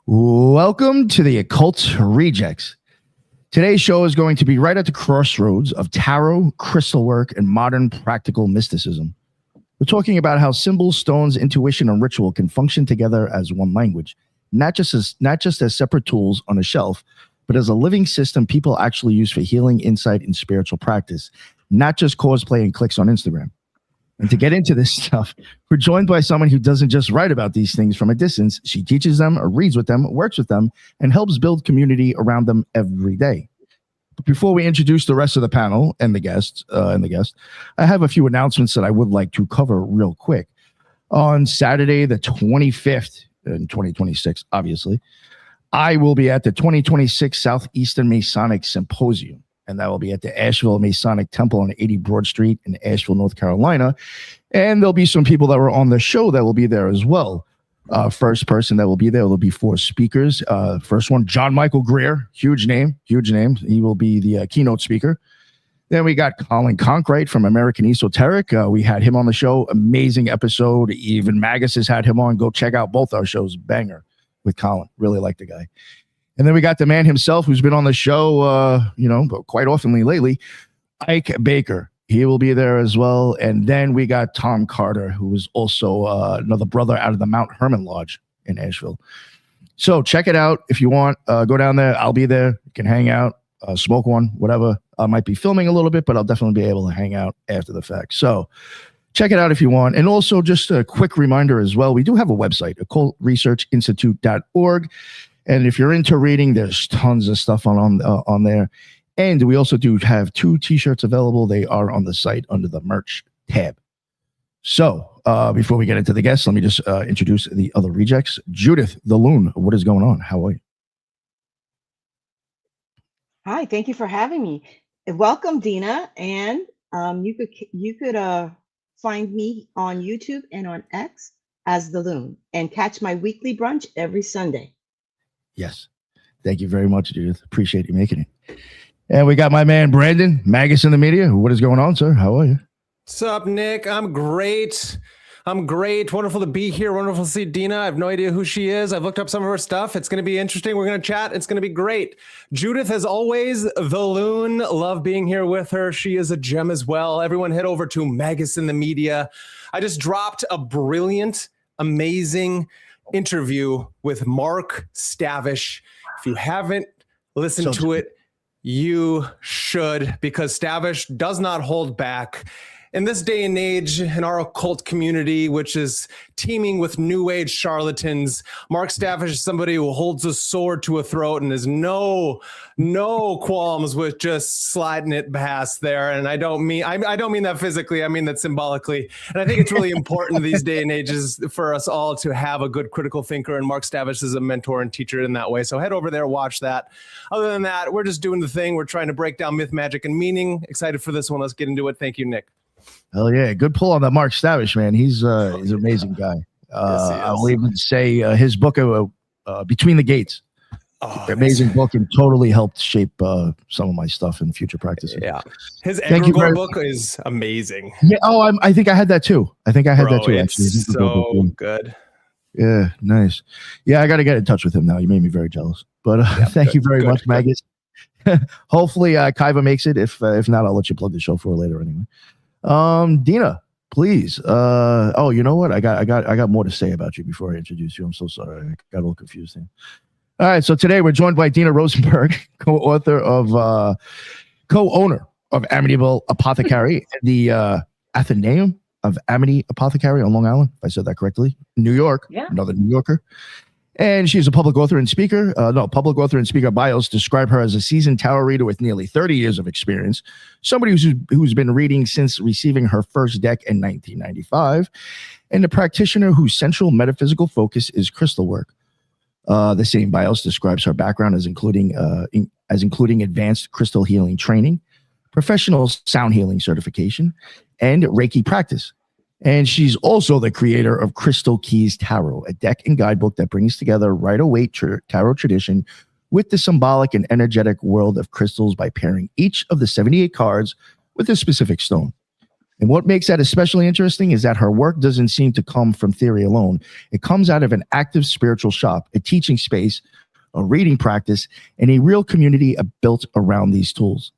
Welcome to the Occult Rejects. Today's show is going to be right at the crossroads of tarot, crystal work, and modern practical mysticism. We're talking about how symbols, stones, intuition, and ritual can function together as one language, not just as separate tools on a shelf, but as a living system people actually use for healing, insight, and spiritual practice, not just cosplay and clicks on Instagram. And to get into this stuff, we're joined by someone who doesn't just write about these things from a distance. She teaches them, or reads with them, works with them, and helps build community around them every day. But before we introduce the rest of the panel and the guest, I have a few announcements that I would like to cover real quick. On Saturday, the 25th in 2026, obviously, I will be at the 2026 Southeastern Masonic Symposium. And that will be at the Asheville Masonic Temple on 80 Broad Street in Asheville, North Carolina. And there'll be some people that were on the show that will be there as well. First person that will be there will be 4 speakers. First one, John Michael Greer, huge name. He will be the keynote speaker. Then we got Colin Conkright from American Esoteric. We had him on the show. Amazing episode. Even Magus has had him on. Go check out both our shows. Banger with Colin. Really like the guy. And then we got the man himself who's been on the show, quite oftenly lately, Ike Baker. He will be there as well. And then we got Tom Carter, who is also another brother out of the Mount Hermon Lodge in Asheville. So check it out if you want. Go down there. I'll be there. You can hang out, smoke one, whatever. I might be filming a little bit, but I'll definitely be able to hang out after the fact. So check it out if you want. And also just a quick reminder as well, we do have a website, occultresearchinstitute.org. And if you're into reading, there's tons of stuff on there. And we also do have 2 t-shirts available. They are on the site under the merch tab. So before we get into the guests, let me just introduce the other rejects. Judith the Loon, what is going on? How are you? Hi, thank you for having me. Welcome, Dina. And you could find me on YouTube and on X as the Loon and catch my weekly brunch every Sunday. Yes. Thank you very much, Judith. Appreciate you making it. And we got my man, Brandon, Magus in the Media. What is going on, sir? How are you? What's up, Nick? I'm great. Wonderful to be here. Wonderful to see Dina. I have no idea who she is. I've looked up some of her stuff. It's going to be interesting. We're going to chat. It's going to be great. Judith, as always, the Loon. Love being here with her. She is a gem as well. Everyone head over to Magus in the Media. I just dropped a brilliant, amazing interview with Mark Stavish. If you haven't listened to it, you should, because Stavish does not hold back. In this day and age, in our occult community, which is teeming with new age charlatans, Mark Stavish is somebody who holds a sword to a throat and has no qualms with just sliding it past there. And I don't mean that physically. I mean that symbolically. And I think it's really important these day and ages for us all to have a good critical thinker. And Mark Stavish is a mentor and teacher in that way. So head over there, watch that. Other than that, we're just doing the thing. We're trying to break down myth, magic, and meaning. Excited for this one. Let's get into it. Thank you, Nick. Hell yeah. Good pull on that Mark Stavish, man. He's an amazing guy. Yes, I will even say his book, Between the Gates, amazing book, and totally helped shape some of my stuff in future practices. Yeah. His Egregore book is amazing. Yeah. Oh, I think I had that too. Actually. It's so good. Yeah. Nice. Yeah. I got to get in touch with him now. You made me very jealous, but thank you very much, Magus. Hopefully Kaiva makes it. If not, I'll let you plug the show for her later anyway. Dina, please. You know what? I got more to say about you before I introduce you. I'm so sorry. I got a little confused here. All right. So today we're joined by Dina Rosenberg, co-owner of Amityville Apothecary, the Athenaeum of Amity Apothecary on Long Island, if I said that correctly. New York. Yeah. Another New Yorker. And she's a public author and speaker. Public author and speaker bios describe her as a seasoned tarot reader with nearly 30 years of experience, somebody who's been reading since receiving her first deck in 1995, and a practitioner whose central metaphysical focus is crystal work. The same bios describes her background as including advanced crystal healing training, professional sound healing certification, and Reiki practice. And she's also the creator of Crystal Keys Tarot, a deck and guidebook that brings together Rider-Waite tarot tradition with the symbolic and energetic world of crystals by pairing each of the 78 cards with a specific stone. And what makes that especially interesting is that her work doesn't seem to come from theory alone. It comes out of an active spiritual shop, a teaching space, a reading practice, and a real community built around these tools.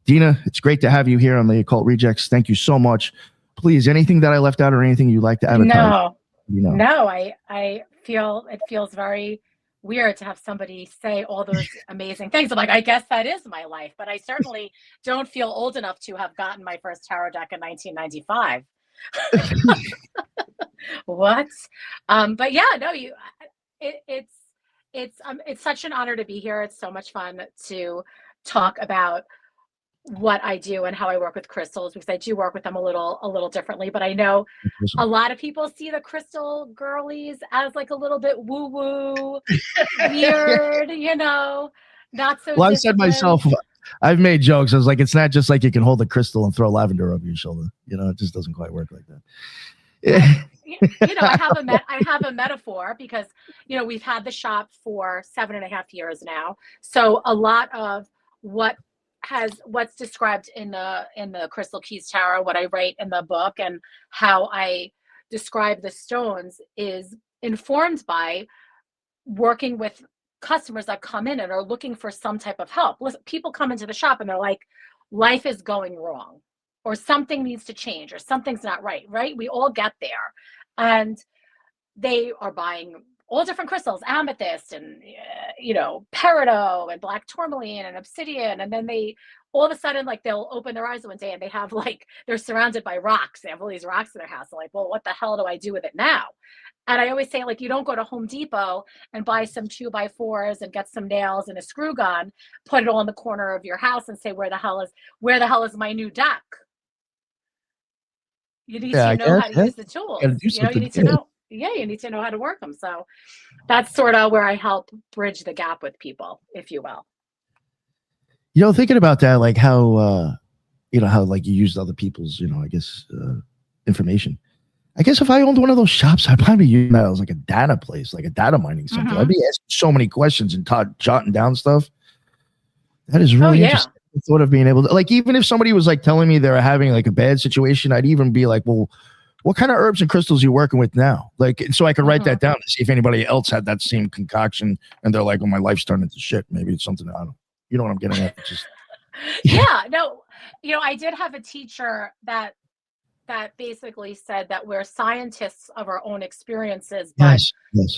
Dina, it's great to have you here on the Occult Rejects. Thank you so much. Please, anything that I left out or anything you'd like to add? No, I feel it feels very weird to have somebody say all those amazing things. I'm like, I guess that is my life, but I certainly don't feel old enough to have gotten my first tarot deck in 1995. What? But yeah, no, it's such an honor to be here. It's so much fun to talk about what I do and how I work with crystals, because I do work with them a little differently. But I know a lot of people see the crystal girlies as like a little bit woo woo, weird, not so. Well, I said myself, I've made jokes. I was like, it's not just like you can hold a crystal and throw lavender over your shoulder. It just doesn't quite work like that. I have a metaphor because we've had the shop for 7.5 years now, so a lot of what's described in the Crystal Keys Tarot, what I write in the book, and how I describe the stones is informed by working with customers that come in and are looking for some type of help. Listen, people come into the shop and they're like, life is going wrong, or something needs to change, or something's not right, right? We all get there. And they are buying all different crystals, amethyst and, peridot and black tourmaline and obsidian. And then they, all of a sudden, like, they'll open their eyes one day and they have they're surrounded by rocks. They have all these rocks in their house. They're like, well, what the hell do I do with it now? And I always say, you don't go to Home Depot and buy some 2x4s and get some nails and a screw gun, put it all in the corner of your house and say, where the hell is my new deck? You need to know how to use the tools. You need to know. Yeah, you need to know how to work them. So that's sort of where I help bridge the gap with people, if you will. Thinking about that, like how, how you used other people's, information. I guess if I owned one of those shops, I'd probably use that as like a data place, like a data mining center. Mm-hmm. I'd be asking so many questions and jotting down stuff. That is really interesting. The thought of being able to, even if somebody was telling me they're having a bad situation, I'd even be like, well, what kind of herbs and crystals are you working with now? So I could write that down to see if anybody else had that same concoction and they're like, well, my life's turning to shit. Maybe it's something, I don't, you know what I'm getting at? I did have a teacher that basically said that we're scientists of our own experiences, but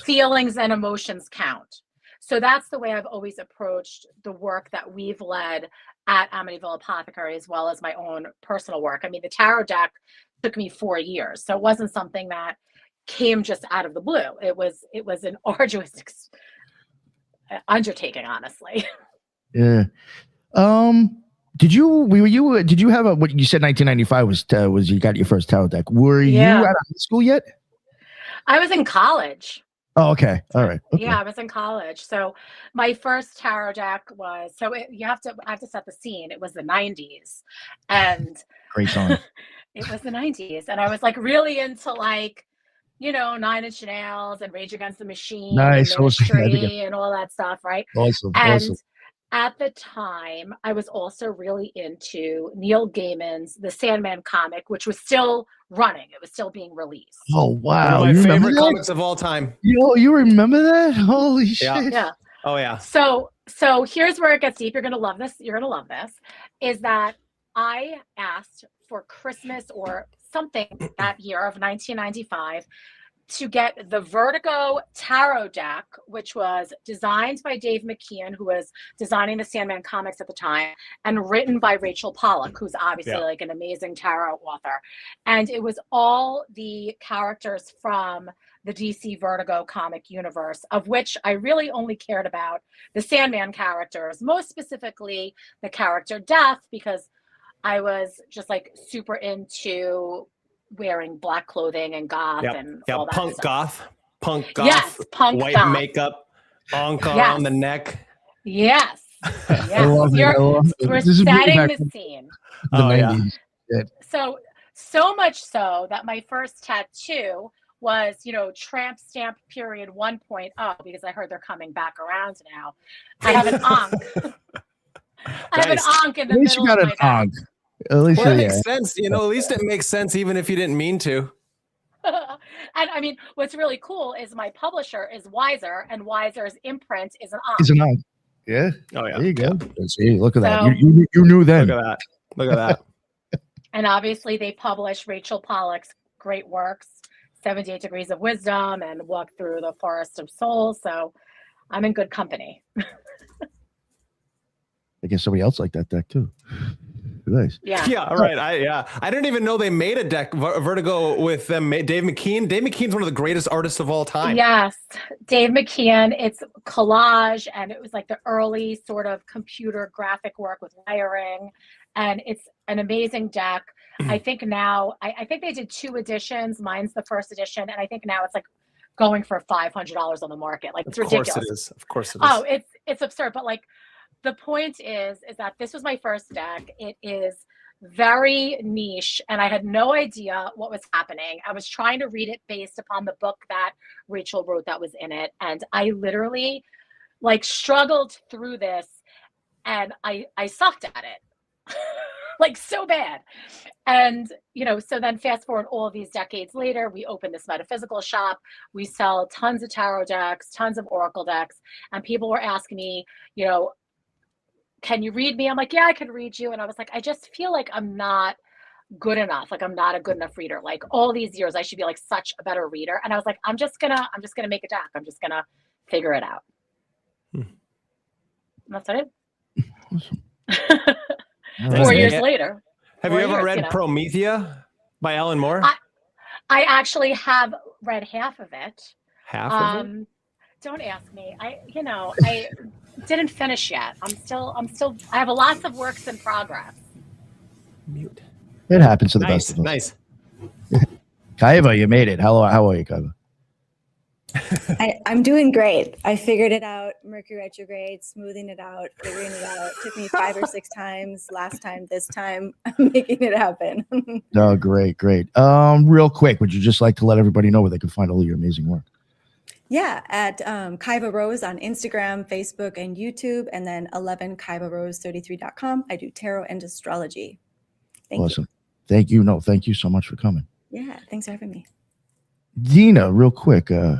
feelings and emotions count. So that's the way I've always approached the work that we've led at Amityville Apothecary, as well as my own personal work. I mean, the tarot deck took me 4 years, so it wasn't something that came just out of the blue. It was an arduous undertaking, honestly. Yeah. Did you have what you said 1995 was you got your first tarot deck? Were you out of high school yet? I was in college. Oh, okay. All right. Okay. Yeah, I was in college. So my first tarot deck was, I have to set the scene. It was the 90s. And great song. It was the 90s. And I was really into 9 Inch Nails and Rage Against the Machine, nice. and Ministry and all that stuff, right? Awesome. And at the time, I was also really into Neil Gaiman's The Sandman comic, which was still running. It was still being released. Oh, wow. One of my favorite comics of all time. You remember that? Holy shit. Yeah. Oh, yeah. So here's where it gets deep. You're going to love this. Is that I asked for Christmas or something that year of 1995 to get the Vertigo Tarot deck, which was designed by Dave McKeon, who was designing the Sandman comics at the time, and written by Rachel Pollack, who's obviously an amazing tarot author. And it was all the characters from the DC Vertigo comic universe, of which I really only cared about the Sandman characters, most specifically the character Death, because I was just super into wearing black clothing and goth and all that punk stuff. Punk goth, yes, punk white goth. makeup, around the neck. Yes. We're setting the scene. So much so that my first tattoo was, Tramp Stamp period 1.0, because I heard they're coming back around now. I have an ankh. I have an ankh in the middle of my back. At least, Well, that yeah. makes sense. You know, at least it makes sense, even if you didn't mean to. And I mean, what's really cool is my publisher is Wiser, and Wiser's imprint is an Is ox. it not? Yeah. Oh yeah. There you go. Yeah. See, look at that. So- You knew then. Look at that. Look at that. And obviously, they publish Rachel Pollack's great works, 78 Degrees of Wisdom and Walk Through the Forest of Souls. So I'm in good company. I guess somebody else liked that deck too. Nice. Yeah. Yeah, right. I didn't even know they made a deck Vertigo with them. Dave McKean. Dave McKean's one of the greatest artists of all time. Yes, Dave McKean. It's collage, and it was like the early sort of computer graphic work with layering, and it's an amazing deck. I think now, I think they did 2 editions. Mine's the first edition, and I think now it's like going for $500 on the market. Like, it's ridiculous. Of course it is. Of course it is. Oh, it's absurd. But like, the point is that this was my first deck. It is very niche, and I had no idea what was happening. I was trying to read it based upon the book that Rachel wrote that was in it, and I literally like struggled through this, and I sucked at it. Like, so bad. And, you know, so then fast forward all of these decades later, we open this metaphysical shop. We sell tons of tarot decks, tons of oracle decks, and people were asking me, you know, can you read me? I'm like, yeah, I can read you. And I was like, I just feel like I'm not good enough. Like, I'm not a good enough reader. Like, all these years, I should be like such a better reader. And I was like, I'm just gonna make a deck. I'm just gonna figure it out. And that's what I did. 4 years later. Have you 4 ever years, read you know. Promethea by Alan Moore? I actually have read half of it. Half of it? Don't ask me. I didn't finish yet. I have lots of works in progress. Mute. It happens to the Nice. best of us. Nice. Kaiva, you made it. How are you, Kaiva? I'm doing great. I figured it out. Mercury retrograde, smoothing it out, figuring it out. Took me 5 or 6 times. Last time, this time, I'm making it happen. Oh, great. Real quick, would you just like to let everybody know where they can find all of your amazing work? Yeah, at Kaiva Rose on Instagram, Facebook, and YouTube, and then 11kaivarose33.com. I do tarot and astrology. Thank Awesome. Thank you. No, thank you so much for coming. you. Yeah, thanks for having me. Dina, real quick, do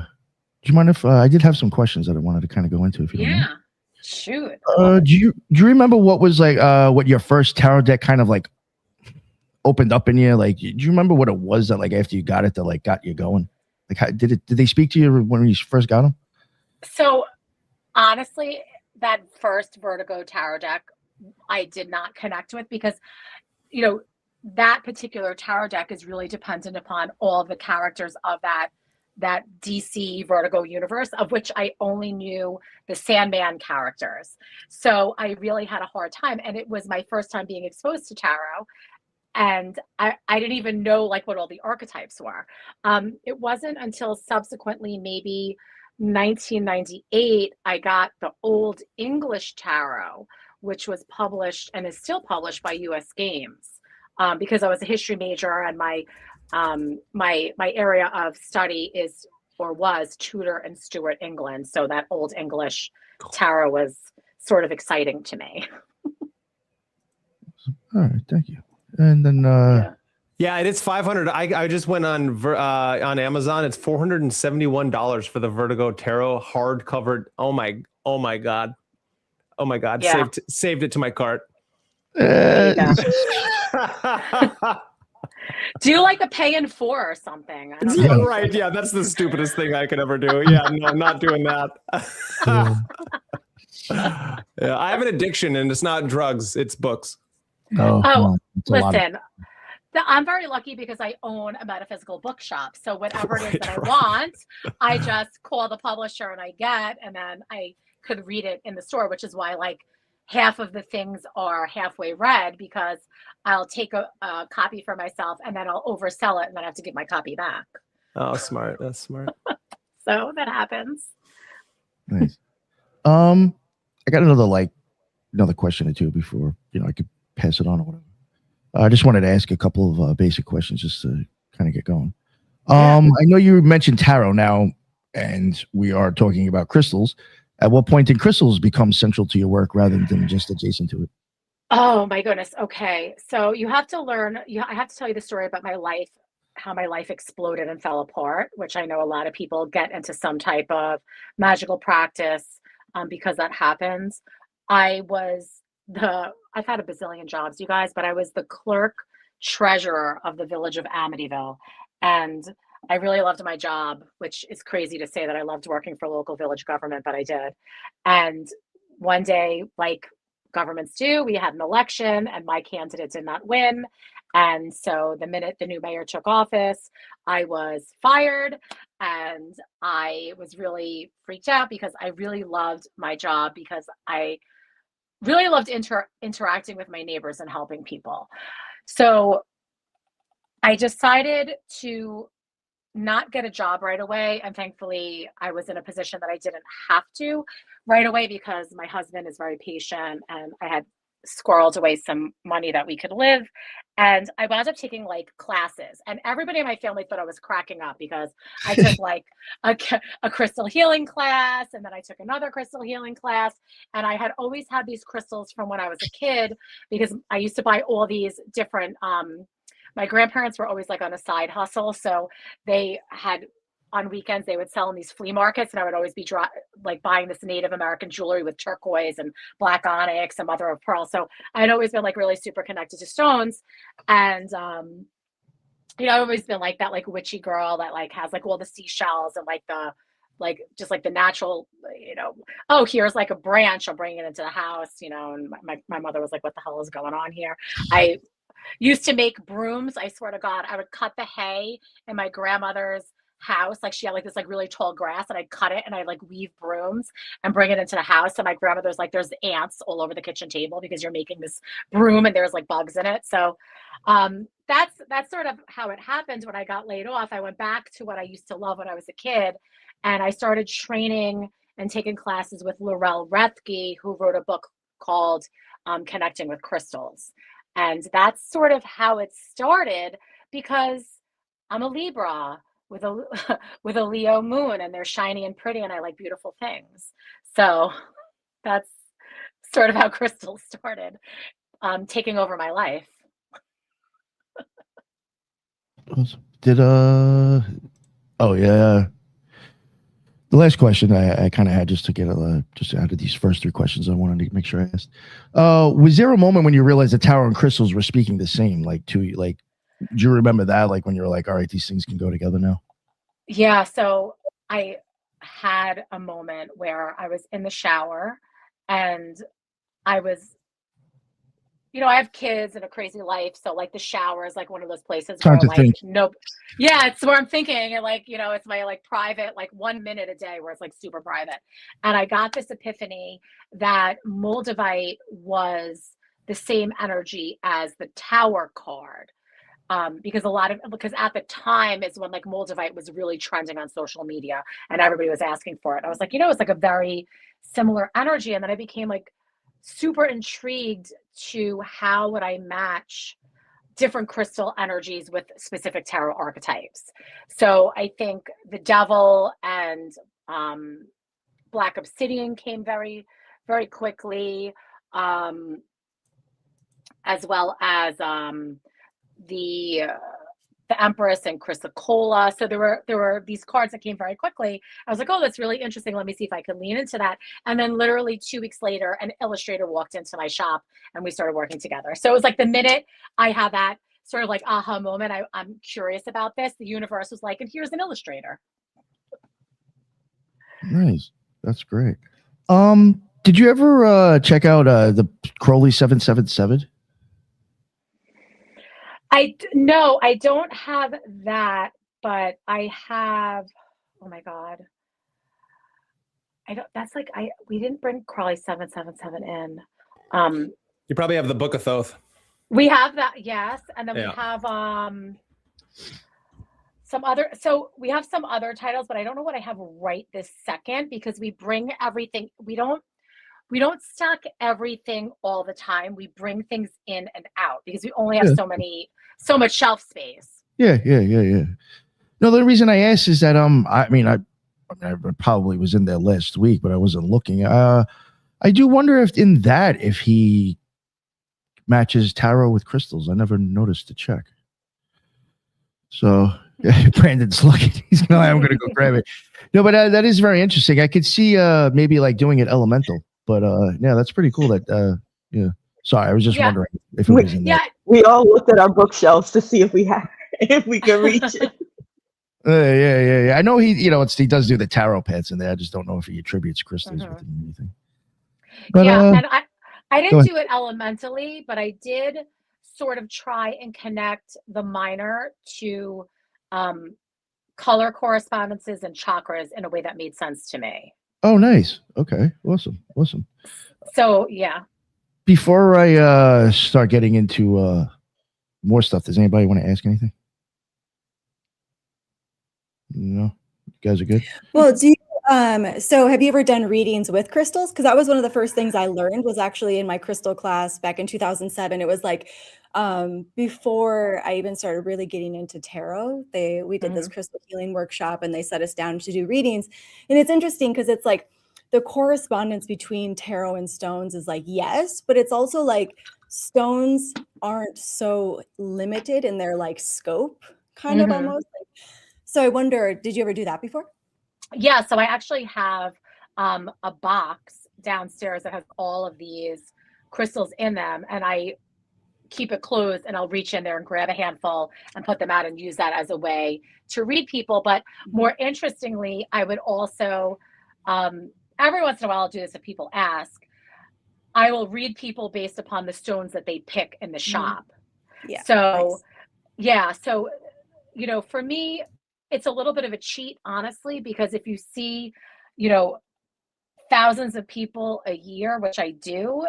you mind if I did have some questions that I wanted to kind of go into? If you don't mind? Yeah. Shoot. Do you remember what was like what your first tarot deck kind of like opened up in you? Like, do you remember what it was that like after you got it that like got you going? Like, how, did they speak to you when you first got them? So honestly, that first Vertigo tarot deck, I did not connect with because, you know, that particular tarot deck is really dependent upon all the characters of that DC Vertigo universe, of which I only knew the Sandman characters. So I really had a hard time, and it was my first time being exposed to tarot. And I didn't even know like what all the archetypes were. It wasn't until subsequently, maybe 1998, I got the Old English Tarot, which was published and is still published by US Games, because I was a history major, and my area of study is or was Tudor and Stuart England. So that Old English Tarot was sort of exciting to me. All right, thank you. And then Yeah, it is $500. I just went on Amazon. It's $471 for the Vertigo Tarot hardcover. Oh my god. Yeah. Saved it to my cart. There you go. Do like a pay in 4 or something. I don't Yeah, know. right. Yeah, that's the stupidest thing I could ever do. Yeah, no, I'm not doing that. Yeah, I have an addiction, and it's not drugs, it's books. it's a lot of- Listen, I'm very lucky because I own a metaphysical bookshop. So whatever it is that I want, I just call the publisher and I get, and then I could read it in the store, which is why like half of the things are halfway read, because I'll take a copy for myself and then I'll oversell it and then I have to give my copy back. Oh, smart. That's smart. So that happens. Nice. I got another question or two before I could pass it on or whatever. I just wanted to ask a couple of basic questions just to kind of get going. I know you mentioned tarot now, and we are talking about crystals. At what point did crystals become central to your work rather than just adjacent to it? Oh my goodness. Okay. So you have to learn, I have to tell you the story about my life, how my life exploded and fell apart, which I know a lot of people get into some type of magical practice because that happens. I was I've had a bazillion jobs, you guys, but I was the clerk treasurer of the village of Amityville. And I really loved my job, which is crazy to say that I loved working for local village government, but I did. And one day, like governments do, we had an election and my candidate did not win. And so the minute the new mayor took office, I was fired and I was really freaked out because I really loved my job because I really loved interacting with my neighbors and helping people. So I decided to not get a job right away. And thankfully, I was in a position that I didn't have to right away because my husband is very patient and I had squirreled away some money that we could live. And I wound up taking like classes, and everybody in my family thought I was cracking up because I took like a crystal healing class, and then I took another crystal healing class. And I had always had these crystals from when I was a kid because I used to buy all these different, my grandparents were always like on a side hustle. So they had on weekends, they would sell in these flea markets, and I would always be like buying this Native American jewelry with turquoise and black onyx and mother of pearl. So I'd always been like really super connected to stones. And, I've always been like that, like witchy girl that like has like all the seashells and like just like the natural, oh, here's like a branch, I'll bring it into the house, and my mother was like, what the hell is going on here? I used to make brooms. I swear to God, I would cut the hay in my grandmother's house. Like she had like this like really tall grass, and I'd cut it and I'd like weave brooms and bring it into the house. And my grandmother's like, there's ants all over the kitchen table because you're making this broom and there's like bugs in it. So that's sort of how it happened. When I got laid off, I went back to what I used to love when I was a kid, and I started training and taking classes with Laurel Rethke, who wrote a book called Connecting with Crystals. And that's sort of how it started because I'm a Libra with a with a Leo moon, and they're shiny and pretty, and I like beautiful things. So that's sort of how crystals started taking over my life. Did oh yeah. The last question I kind of had just to get just out of these first three questions, I wanted to make sure I asked. Was there a moment when you realized that tarot and crystals were speaking the same? Like to you, like, do you remember that? Like when you were like, all right, these things can go together now. Yeah. So I had a moment where I was in the shower and I was, I have kids and a crazy life. So like the shower is like one of those places Time where to like, think. nope. Yeah, it's where I'm thinking. And like, it's my like private, like 1 minute a day where it's like super private. And I got this epiphany that Moldavite was the same energy as the Tower card. Because at the time is when like Moldavite was really trending on social media and everybody was asking for it. I was like, it's like a very similar energy. And then I became like super intrigued to how would I match different crystal energies with specific tarot archetypes. So I think the devil and black obsidian came very, very quickly, as well as the Empress and Chrysocolla. So there were these cards that came very quickly. I was like, oh, that's really interesting. Let me see if I can lean into that. And then literally 2 weeks later, an illustrator walked into my shop and we started working together. So it was like the minute I had that sort of like aha moment, I'm curious about this, the universe was like, and here's an illustrator. Nice. That's great. Did you ever check out the Crowley 777? No, I don't have that, but I have, oh my God. We didn't bring Crowley 777 in. You probably have the Book of Thoth. We have that, yes. And then Yeah. we have we have some other titles, but I don't know what I have right this second because we bring everything. We don't stock everything all the time. We bring things in and out because we only have so much shelf space. Yeah. No, the reason I asked is that I probably was in there last week, but I wasn't looking. I do wonder if he matches tarot with crystals. I never noticed to check. So Brandon's looking. He's going, I'm going to go grab it. No, but that is very interesting. I could see maybe like doing it elemental, but yeah, that's pretty cool. That yeah. Sorry, I was just wondering if it was in there. Yeah, We all looked at our bookshelves to see if we had, if we could reach it. Yeah. I know he does do the tarot pads in there. I just don't know if he attributes crystals with it or anything. But, yeah, and I go didn't ahead. do it elementally, but I did sort of try and connect the minor to color correspondences and chakras in a way that made sense to me. Oh, nice. Okay, awesome. So yeah. Before I start getting into more stuff, does anybody want to ask anything? No, you guys are good. Well, do you, so have you ever done readings with crystals? Because that was one of the first things I learned was actually in my crystal class back in 2007. It was like before I even started really getting into tarot, we did this crystal healing workshop and they set us down to do readings. And it's interesting because it's like the correspondence between tarot and stones is like, yes, but it's also like stones aren't so limited in their like scope, kind of almost. So I wonder, did you ever do that before? Yeah, so I actually have a box downstairs that has all of these crystals in them, and I keep it closed and I'll reach in there and grab a handful and put them out and use that as a way to read people. But more interestingly, I would also, every once in a while I'll do this if people ask, I will read people based upon the stones that they pick in the shop. Yeah. So, yeah, so, for me, it's a little bit of a cheat, honestly, because if you see, thousands of people a year, which I do,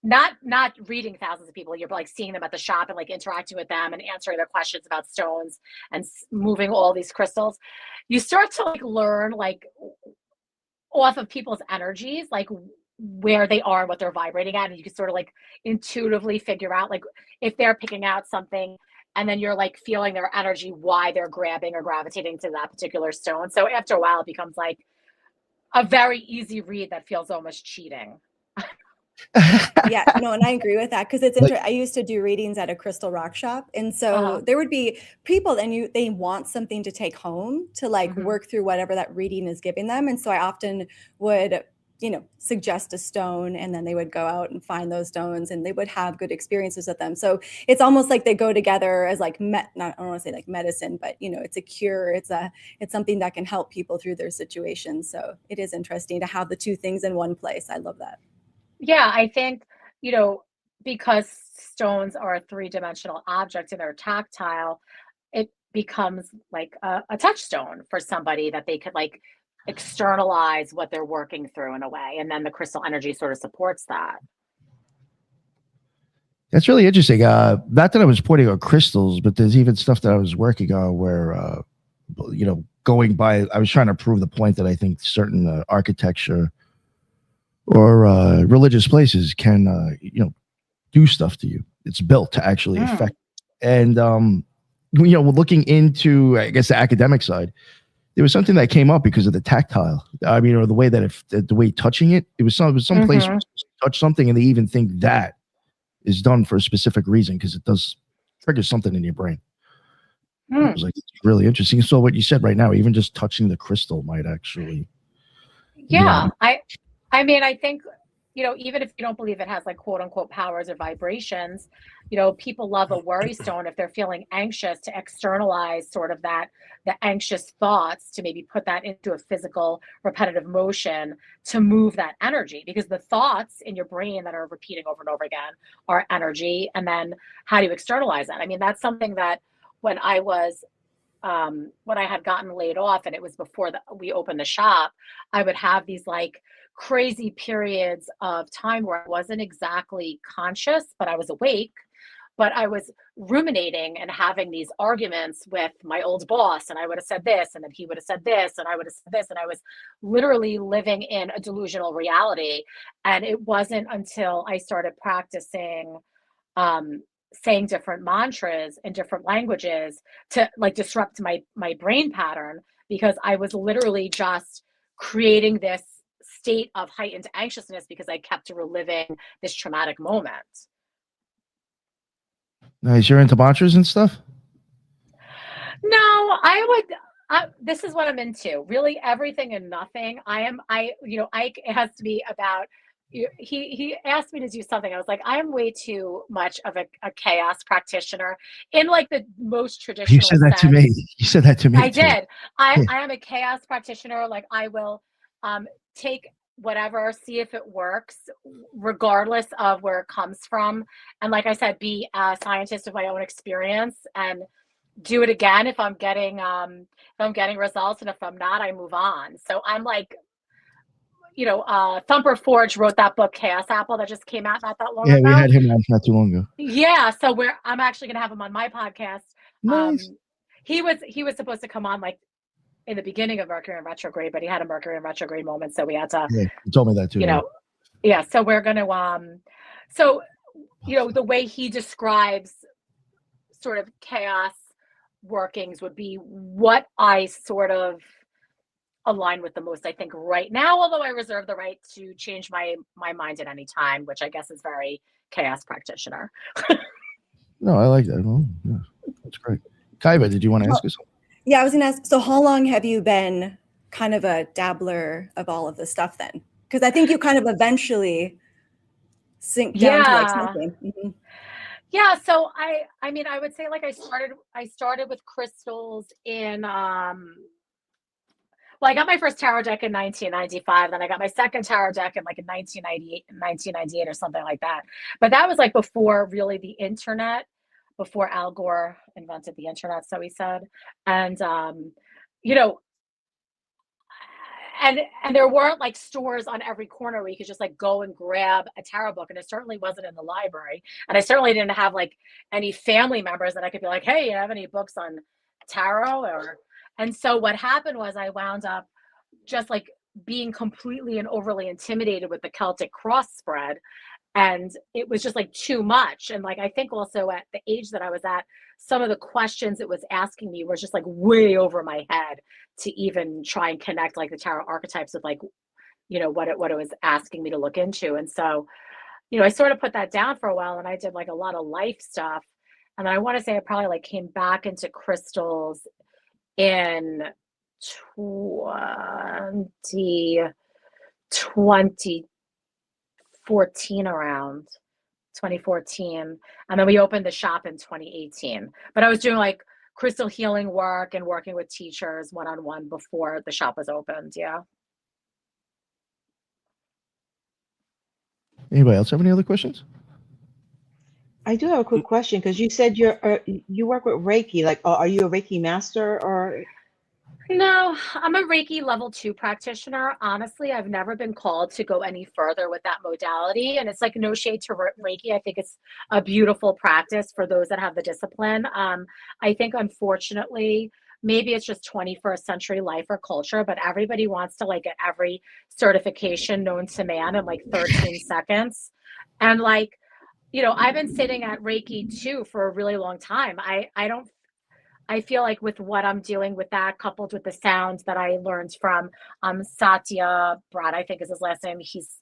not reading thousands of people, you're like seeing them at the shop and like interacting with them and answering their questions about stones and moving all these crystals, you start to like learn like off of people's energies, like where they are, what they're vibrating at, and you can sort of like intuitively figure out like if they're picking out something and then you're like feeling their energy, why they're grabbing or gravitating to that particular stone. So after a while it becomes like a very easy read that feels almost cheating. Yeah, no, and I agree with that because it's interesting. I used to do readings at a crystal rock shop, and so there would be people, and they want something to take home to like work through whatever that reading is giving them, and so I often would, suggest a stone, and then they would go out and find those stones, and they would have good experiences with them. So it's almost like they go together as like I don't want to say like medicine, but it's a cure. It's something that can help people through their situations. So it is interesting to have the two things in one place. I love that. Yeah, I think, because stones are a three-dimensional object and they're tactile, it becomes like a touchstone for somebody that they could like externalize what they're working through in a way. And then the crystal energy sort of supports that. That's really interesting. Not that I was pointing out crystals, but there's even stuff that I was working on where, going by, I was trying to prove the point that I think certain architecture or religious places can, do stuff to you. It's built to actually affect. And, looking into, I guess, the academic side, there was something that came up because of the tactile. I mean, or the way that the way touching it, it was some place where you touch something and they even think that is done for a specific reason because it does trigger something in your brain. I was like, it's really interesting. So what you said right now, even just touching the crystal might actually. Yeah. I mean, I think, even if you don't believe it has like quote unquote powers or vibrations, people love a worry stone if they're feeling anxious to externalize sort of the anxious thoughts to maybe put that into a physical repetitive motion to move that energy, because the thoughts in your brain that are repeating over and over again are energy. And then how do you externalize that? I mean, that's something that when I had gotten laid off and it was before we opened the shop, I would have these like crazy periods of time where I wasn't exactly conscious, but I was awake, but I was ruminating and having these arguments with my old boss. And I would have said this, and then he would have said this, and I would have said this. And I was literally living in a delusional reality. And it wasn't until I started practicing saying different mantras in different languages to like disrupt my brain pattern, because I was literally just creating this state of heightened anxiousness because I kept reliving this traumatic moment. Nice. You're into mantras and stuff? No, I would. This is what I'm into. Really, everything and nothing. Ike. It has to be about. He asked me to do something. I was like, I am way too much of a chaos practitioner in like the most You traditional said that to sense. me. You said that to me I too. did. I Yeah. I am a chaos practitioner. Like I will take whatever, see if it works, regardless of where it comes from. And like I said, be a scientist of my own experience and do it again if I'm getting results, and if I'm not, I move on. So I'm like, Thumper Forge wrote that book Chaos Apple that just came out not that long Yeah, we ago. had him on not too long ago. Yeah, so I'm actually gonna have him on my podcast. Nice. He was supposed to come on like in the beginning of Mercury in retrograde, but he had a Mercury in retrograde moment, so we had to, Yeah, you told me that too. you Yeah. know, yeah. So we're gonna so the way he describes sort of chaos workings would be what I sort of align with the most, I think, right now, although I reserve the right to change my mind at any time, which I guess is very chaos practitioner. No, I like that. Well, yeah, that's great. Kaiba, did you want to ask us something? Yeah, I was gonna ask, so how long have you been kind of a dabbler of all of this stuff then? Because I think you kind of eventually sink down to like something. Mm-hmm. Yeah, so I mean I would say like I started with crystals in well, I got my first tarot deck in 1995, then I got my second tarot deck in like in 1998 or something like that. But that was like before really the internet, before Al Gore invented the internet, so he said. And you know, and there weren't like stores on every corner where you could just like go and grab a tarot book, and it certainly wasn't in the library, and I certainly didn't have like any family members that I could be like, hey, you have any books on tarot? Or and so what happened was I wound up just like being completely and overly intimidated with the Celtic cross spread, and it was just like too much. And like I think also at the age that I was at, some of the questions it was asking me were just like way over my head to even try and connect like the tarot archetypes with like what it was asking me to look into. And so I sort of put that down for a while, and I did like a lot of life stuff. And then I want to say I probably like came back into crystals in 2014, around 2014. And then we opened the shop in 2018. But I was doing like crystal healing work and working with teachers one-on-one before the shop was opened. Yeah. Anybody else have any other questions? I do have a quick question because you said you work with Reiki. Like, are you a Reiki master or? No, I'm a Reiki level 2 practitioner. Honestly, I've never been called to go any further with that modality. And it's like no shade to Reiki. I think it's a beautiful practice for those that have the discipline. I think, unfortunately, maybe it's just 21st century life or culture, but everybody wants to like get every certification known to man in like 13 seconds. And like, I've been sitting at Reiki 2 for a really long time. I feel like with what I'm doing with that, coupled with the sounds that I learned from Satya Bhatt, I think is his last name. He's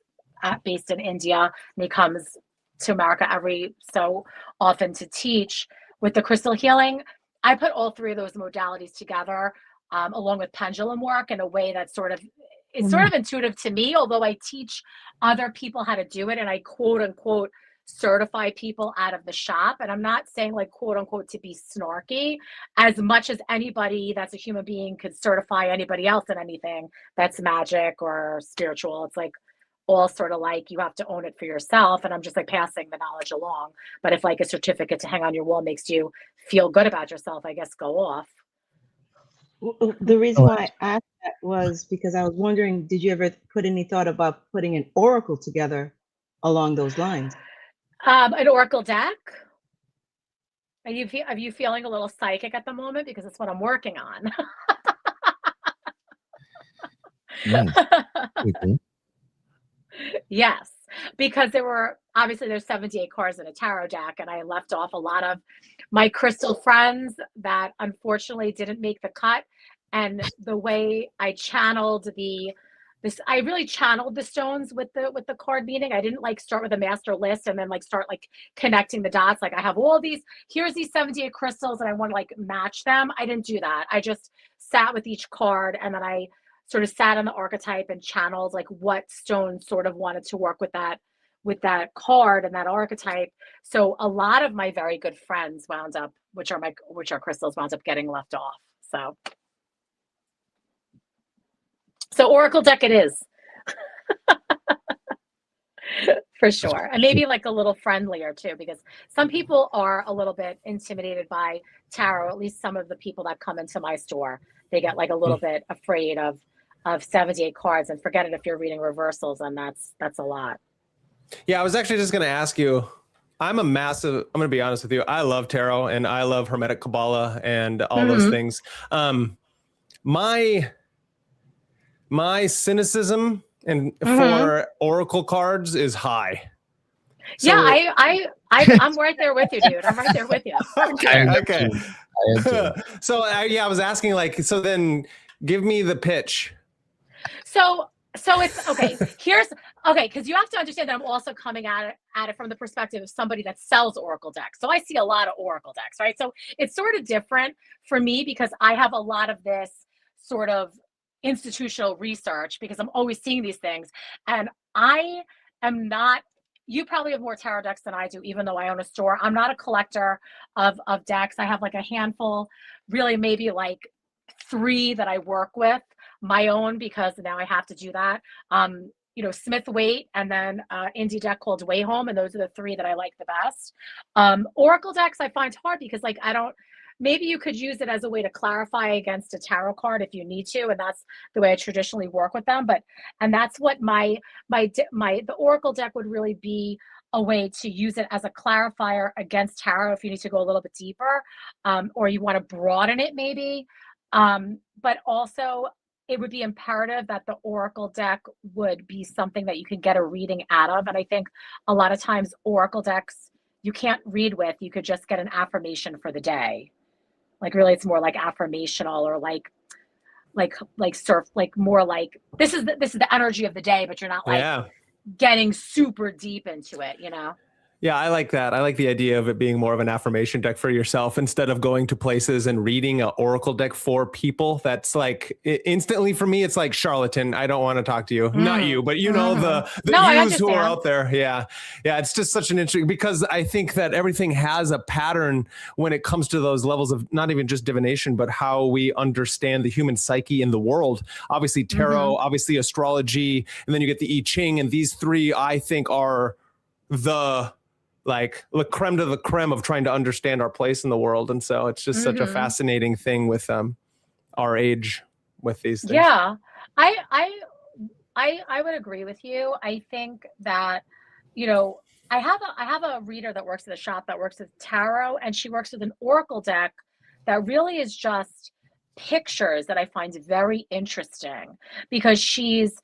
based in India, and he comes to America every so often to teach with the crystal healing. I put all three of those modalities together, along with pendulum work, in a way that's sort of intuitive to me, although I teach other people how to do it, and I quote unquote certify people out of the shop. And I'm not saying like quote unquote to be snarky, as much as anybody that's a human being could certify anybody else in anything that's magic or spiritual. It's like all sort of like you have to own it for yourself, and I'm just like passing the knowledge along. But if like a certificate to hang on your wall makes you feel good about yourself, I guess go off. The reason why I asked that was because I was wondering, did you ever put any thought about putting an oracle together along those lines? An oracle deck. Are you feeling a little psychic at the moment? Because that's what I'm working on. Nice. Okay. Yes, because there's 78 cards in a tarot deck, and I left off a lot of my crystal friends that unfortunately didn't make the cut. And the way I channeled the I really channeled the stones with the card meaning. I didn't like start with a master list and then like start like connecting the dots. Like I have all these, here's these 78 crystals and I want to like match them. I didn't do that. I just sat with each card and then I sort of sat on the archetype and channeled like what stone sort of wanted to work with that card and that archetype. So a lot of my very good friends wound up, which are crystals, wound up getting left off. So Oracle deck it is. For sure. And maybe like a little friendlier too, because some people are a little bit intimidated by tarot, at least some of the people that come into my store. They get like a little bit afraid of 78 cards, and forget it if you're reading reversals, and that's a lot. Yeah, I was actually just going to ask you, I'm going to be honest with you. I love tarot and I love Hermetic Kabbalah and all those things. My cynicism and for Oracle cards is high. So, yeah, I'm right there with you, dude. I'm right there with you. Okay. So I was asking like, so then give me the pitch. So it's okay. Because you have to understand that I'm also coming at it from the perspective of somebody that sells Oracle decks. So I see a lot of Oracle decks, right? So it's sort of different for me because I have a lot of this sort of institutional research because I'm always seeing these things, and I am not. You probably have more tarot decks than I do, even though I own a store. I'm not a collector of decks. I have like a handful, really maybe like 3 that I work with, my own, because now I have to do that. Smith Waite, and then indie deck called Way Home, and those are the 3 that I like the best. Oracle decks I find hard because like maybe you could use it as a way to clarify against a tarot card if you need to, and that's the way I traditionally work with them. And that's what the Oracle deck would really be, a way to use it as a clarifier against tarot if you need to go a little bit deeper, or you want to broaden it maybe. But also it would be imperative that the Oracle deck would be something that you can get a reading out of. And I think a lot of times Oracle decks you can't read with, you could just get an affirmation for the day. Like really it's more like affirmational, or like more like this is the energy of the day, but you're not like getting super deep into it, you know? Yeah, I like that. I like the idea of it being more of an affirmation deck for yourself instead of going to places and reading an Oracle deck for people. That's like instantly for me, it's like charlatan. I don't want to talk to you, not you, but you know, the yous who are out there. Yeah. Yeah. It's just such an interesting, because I think that everything has a pattern when it comes to those levels of not even just divination, but how we understand the human psyche in the world. Obviously tarot, obviously astrology, and then you get the I Ching, and these 3 I think are the creme de la creme of trying to understand our place in the world. And so it's just such a fascinating thing with our age with these things. Yeah, I would agree with you. I think that, I have a reader that works at the shop that works with tarot, and she works with an Oracle deck that really is just pictures that I find very interesting, because she's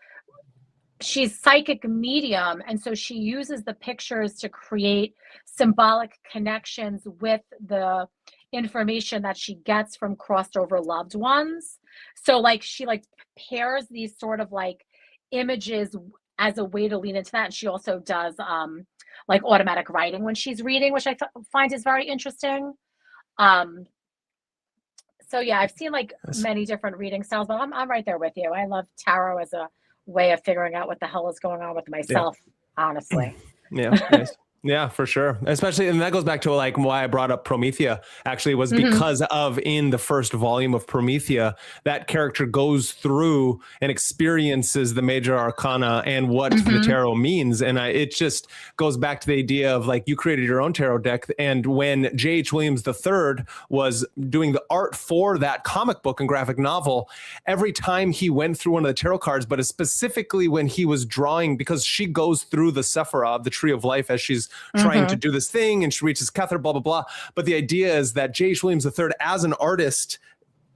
psychic medium, and so she uses the pictures to create symbolic connections with the information that she gets from crossed over loved ones. So like she like pairs these sort of like images as a way to lean into that, and she also does like automatic writing when she's reading, which I find is very interesting. So yeah, I've seen like many different reading styles, but I'm right there with you. I love tarot as a way of figuring out what the hell is going on with myself, honestly. Yeah. Nice. Yeah, for sure. Especially, and that goes back to like why I brought up Promethea actually was because of in the first volume of Promethea, that character goes through and experiences the major arcana and what the tarot means. And it just goes back to the idea of like, you created your own tarot deck. And when J.H. Williams III was doing the art for that comic book and graphic novel, every time he went through one of the tarot cards, but specifically when he was drawing, because she goes through the Sephira of the Tree of Life as she's trying to do this thing, and she reaches Kether, blah, blah, blah. But the idea is that J.H. Williams III, as an artist,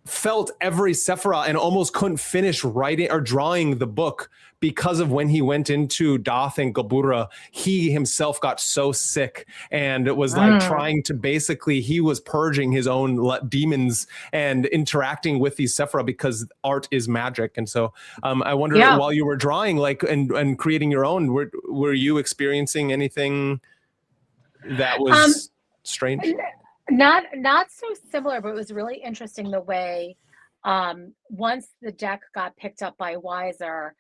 felt every Sephirah and almost couldn't finish writing or drawing the book because of when he went into Doth and Gabura, he himself got so sick and it was like trying to basically, he was purging his own demons and interacting with these Sephirah because art is magic. And so I wonder while you were drawing like and creating your own, were you experiencing anything that was strange? Not so similar, but it was really interesting the way once the deck got picked up by Weiser,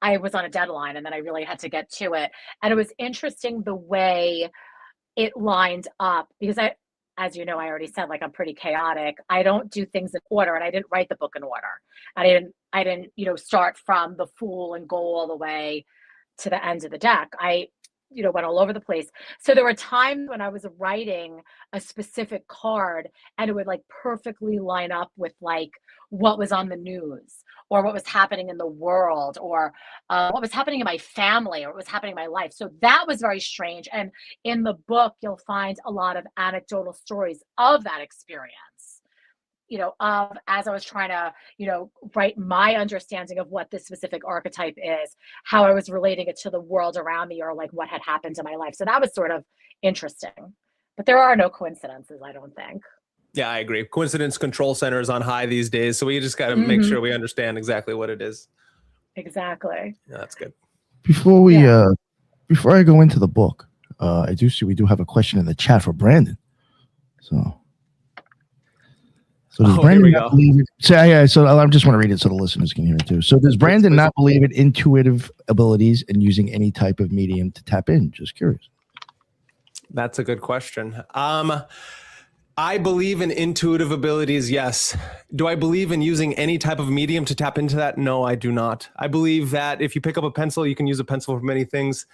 I was on a deadline and then I really had to get to it. And it was interesting the way it lined up because as you know, I already said, like, I'm pretty chaotic. I don't do things in order and I didn't write the book in order. I didn't, start from the Fool and go all the way to the end of the deck. I went all over the place. So there were times when I was writing a specific card and it would like perfectly line up with like what was on the news or what was happening in the world or what was happening in my family or what was happening in my life. So that was very strange. And in the book, you'll find a lot of anecdotal stories of that experience. As I was trying to, write my understanding of what this specific archetype is, how I was relating it to the world around me or like what had happened in my life. So that was sort of interesting, but there are no coincidences, I don't think. Yeah, I agree. Coincidence control center is on high these days. So we just got to make sure we understand exactly what it is. Exactly. Yeah, that's good. Before I go into the book, I do see we do have a question in the chat for Brandon. So does Brandon not believe it? So I just want to read it so the listeners can hear it too. So does Brandon not believe in intuitive abilities and using any type of medium to tap in? Just curious. That's a good question. I believe in intuitive abilities, yes. Do I believe in using any type of medium to tap into that? No, I do not. I believe that if you pick up a pencil, you can use a pencil for many things.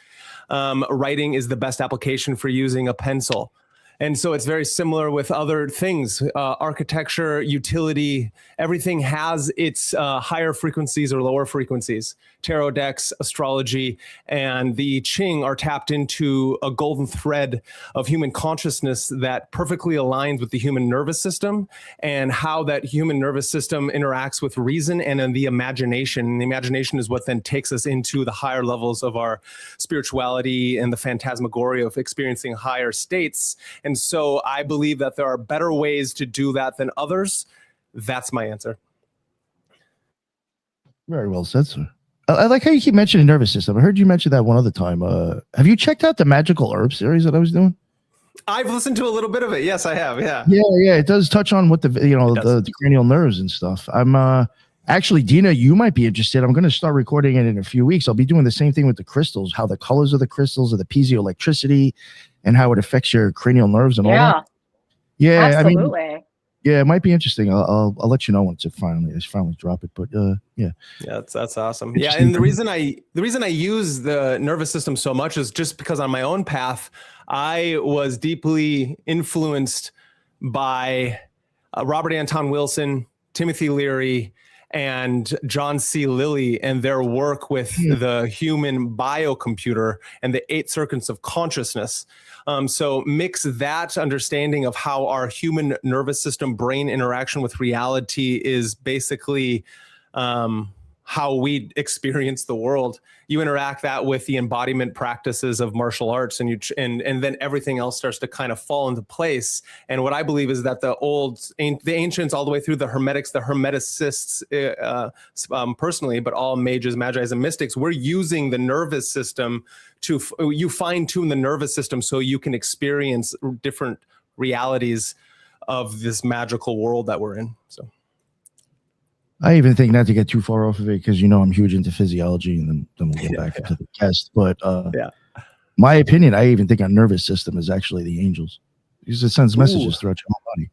Writing is the best application for using a pencil. And so it's very similar with other things, architecture, utility, everything has its higher frequencies or lower frequencies. Tarot decks, astrology, and the I Ching are tapped into a golden thread of human consciousness that perfectly aligns with the human nervous system and how that human nervous system interacts with reason and then the imagination. And the imagination is what then takes us into the higher levels of our spirituality and the phantasmagoria of experiencing higher states. And so I believe that there are better ways to do that than others. That's my answer. Very well said, sir. I like how you keep mentioning nervous system. I heard you mention that one other time. Have you checked out the Magical Herb series that I was doing? I've listened to a little bit of it. Yes, I have. Yeah. Yeah. It does touch on what the cranial nerves and stuff. I'm actually, Dina, you might be interested. I'm going to start recording it in a few weeks. I'll be doing the same thing with the crystals, how the colors of the crystals are the piezoelectricity and how it affects your cranial nerves and all that. Yeah, absolutely. It might be interesting. I'll let you know once I finally drop it. But that's awesome. Yeah, and the reason I use the nervous system so much is just because on my own path, I was deeply influenced by Robert Anton Wilson, Timothy Leary, and John C. Lilly and their work with the human biocomputer and the 8 circuits of consciousness. So mix that understanding of how our human nervous system brain interaction with reality is basically how we experience the world. You interact that with the embodiment practices of martial arts, and then everything else starts to kind of fall into place. And what I believe is that the ancients, all the way through the Hermetics, the Hermeticists, personally, but all mages, magi's, and mystics, we're using the nervous system you fine tune the nervous system so you can experience different realities of this magical world that we're in. So. I even think not to get too far off of it because I'm huge into physiology, and then we'll get back into the test. But my opinion, I even think our nervous system is actually the angels because it sends messages throughout your whole body.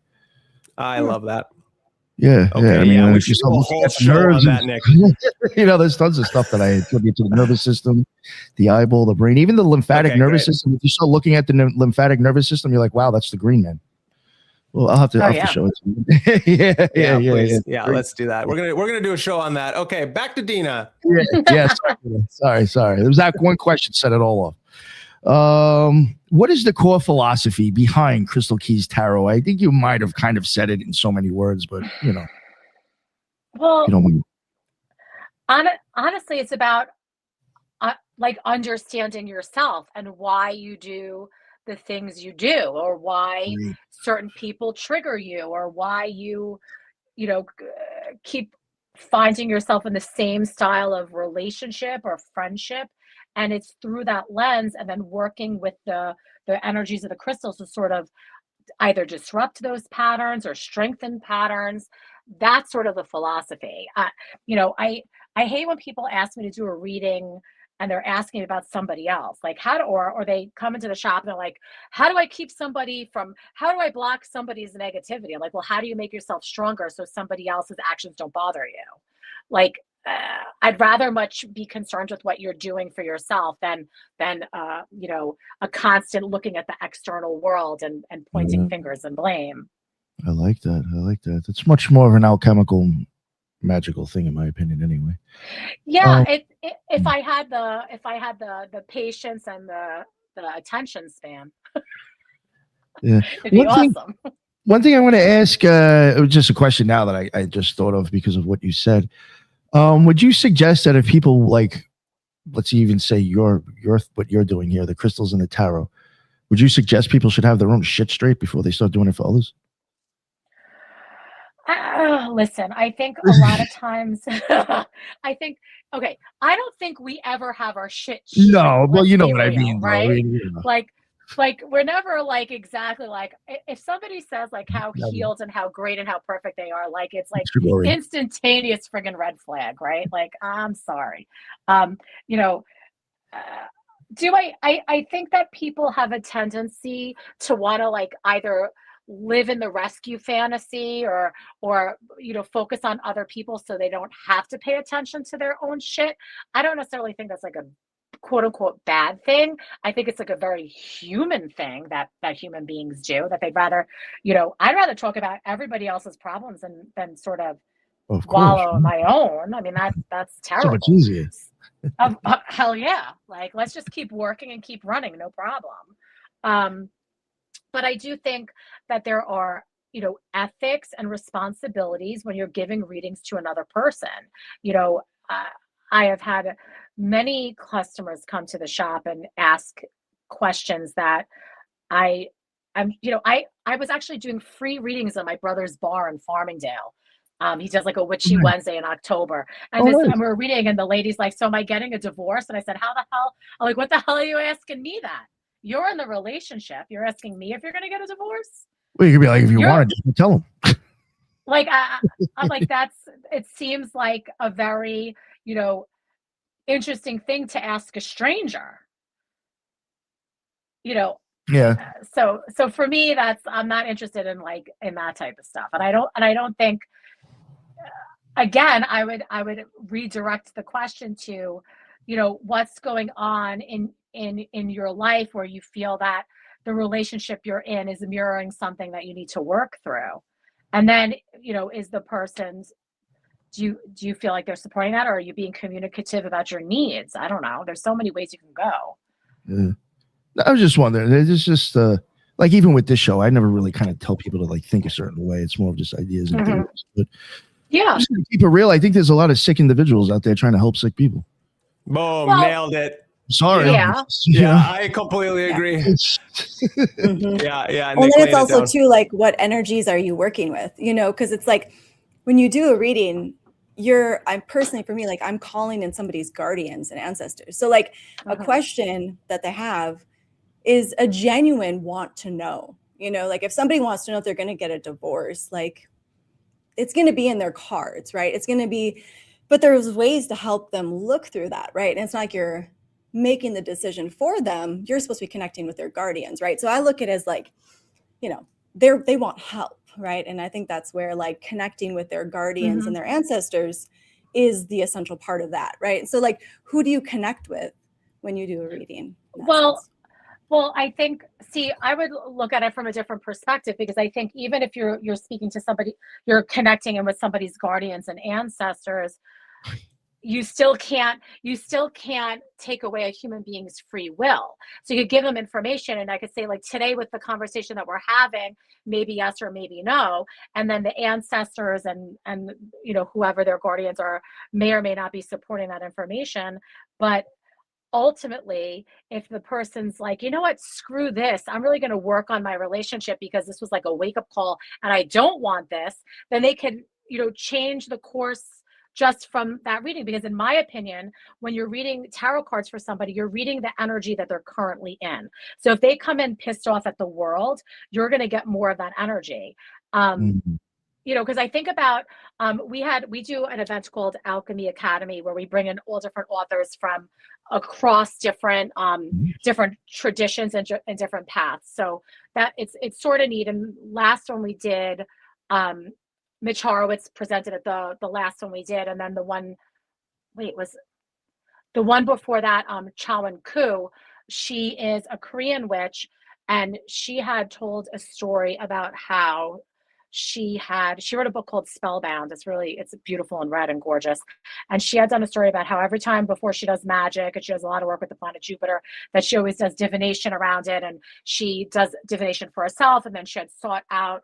I love that. Yeah, okay, we should do a whole show on that, Nick. There's tons of stuff that I attribute to the nervous system, the eyeball, the brain, even the lymphatic nervous system. If you start looking at the lymphatic nervous system, you're like, wow, that's the green man. Well, I'll have to show it to you. Yeah, let's do that. We're gonna do a show on that. Okay, back to Dina. Sorry. There was that one question set it all off. What is the core philosophy behind Crystal Keys Tarot? I think you might have kind of said it in so many words, but Well, you don't. honestly, it's about like understanding yourself and why you do the things you do, or why certain people trigger you, or why you keep finding yourself in the same style of relationship or friendship. And it's through that lens, and then working with the energies of the crystals to sort of either disrupt those patterns or strengthen patterns. That's sort of the philosophy. I hate when people ask me to do a reading and they're asking about somebody else, like or they come into the shop and they're like, how do I block somebody's negativity? I'm like, well, how do you make yourself stronger so somebody else's actions don't bother you? Like, I'd rather much be concerned with what you're doing for yourself than a constant looking at the external world and pointing fingers and blame. I like that. It's much more of an alchemical, magical thing, in my opinion, anyway. Yeah, if I had the patience and the attention span, yeah, it'd be awesome. One thing I want to ask, it was just a question now that I just thought of because of what you said. Would you suggest that if people like, let's even say what you're doing here, the crystals and the tarot, would you suggest people should have their own shit straight before they start doing it for others? Listen, I think a lot of times, I don't think we ever have our shit straight. No, well, you know what I real, mean, right? Like we're never like exactly like, if somebody says like how healed and how great and how perfect they are, like it's like instantaneous friggin' red flag, right? Like, I'm sorry. Do I think that people have a tendency to want to like either live in the rescue fantasy or focus on other people so they don't have to pay attention to their own shit. I don't necessarily think that's like a quote unquote bad thing. I think it's like a very human thing that human beings do, that they'd rather, I'd rather talk about everybody else's problems than sort of wallow on my own. I mean, that's terrible. So much easier. Hell yeah. Like, let's just keep working and keep running. No problem. But I do think that there are, ethics and responsibilities when you're giving readings to another person. I have had many customers come to the shop and ask questions that I was actually doing free readings at my brother's bar in Farmingdale. He does like a witchy Wednesday in October. And we're reading and the lady's like, so am I getting a divorce? And I said, how the hell? I'm like, what the hell are you asking me that? You're in the relationship. You're asking me if you're going to get a divorce? Well, you could be like, if you want to, just tell them. Like, I'm like, it seems like a very, interesting thing to ask a stranger. Yeah. So for me, I'm not interested in that type of stuff. And I don't think, again, I would redirect the question to, what's going on in your life where you feel that the relationship you're in is mirroring something that you need to work through. And then, is the person's, do you feel like they're supporting that, or are you being communicative about your needs? I don't know. There's so many ways you can go. Yeah. I was just wondering, it's just like, even with this show, I never really kind of tell people to like think a certain way. It's more of just ideas and theories. But yeah, just to keep it real, I think there's a lot of sick individuals out there trying to help sick people. Boom, nailed it. Sorry. Yeah. I completely agree. Yeah. Well, then it's also too like, what energies are you working with? Because it's like when you do a reading, I'm personally, for me, like I'm calling in somebody's guardians and ancestors. So like a question that they have is a genuine want to know. Like if somebody wants to know if they're going to get a divorce, like it's going to be in their cards, right? It's going to be, but there's ways to help them look through that, right? And it's not like you're making the decision for them. You're supposed to be connecting with their guardians, right? So I look at it as like, they want help, right? And I think that's where like connecting with their guardians and their ancestors is the essential part of that, right? So like, who do you connect with when you do a reading? Well, I think, I would look at it from a different perspective, because I think even if you're speaking to somebody, you're connecting in with somebody's guardians and ancestors, you still can't take away a human being's free will. So you could give them information, and I could say, like, today with the conversation that we're having, maybe yes or maybe no, and then the ancestors and you know, whoever their guardians are may or may not be supporting that information. But ultimately, if the person's like, you know what, screw this, I'm really going to work on my relationship because this was like a wake-up call and I don't want this, then they could, you know, change the course just from that reading. Because in my opinion, when you're reading tarot cards for somebody, you're reading the energy that they're currently in. So if they come in pissed off at the world, you're going to get more of that energy. You know, because I think about, we do an event called Alchemy Academy, where we bring in all different authors from across different traditions and different paths. So that it's sort of neat. And last one we did, Mitch Horowitz presented at the last one we did, and then the one before that, Chawan Ku. She is a Korean witch, and she had told a story about how she wrote a book called Spellbound. It's beautiful and red and gorgeous. And she had done a story about how every time before she does magic, and she does a lot of work with the planet Jupiter, that she always does divination around it. And she does divination for herself. And then she had sought out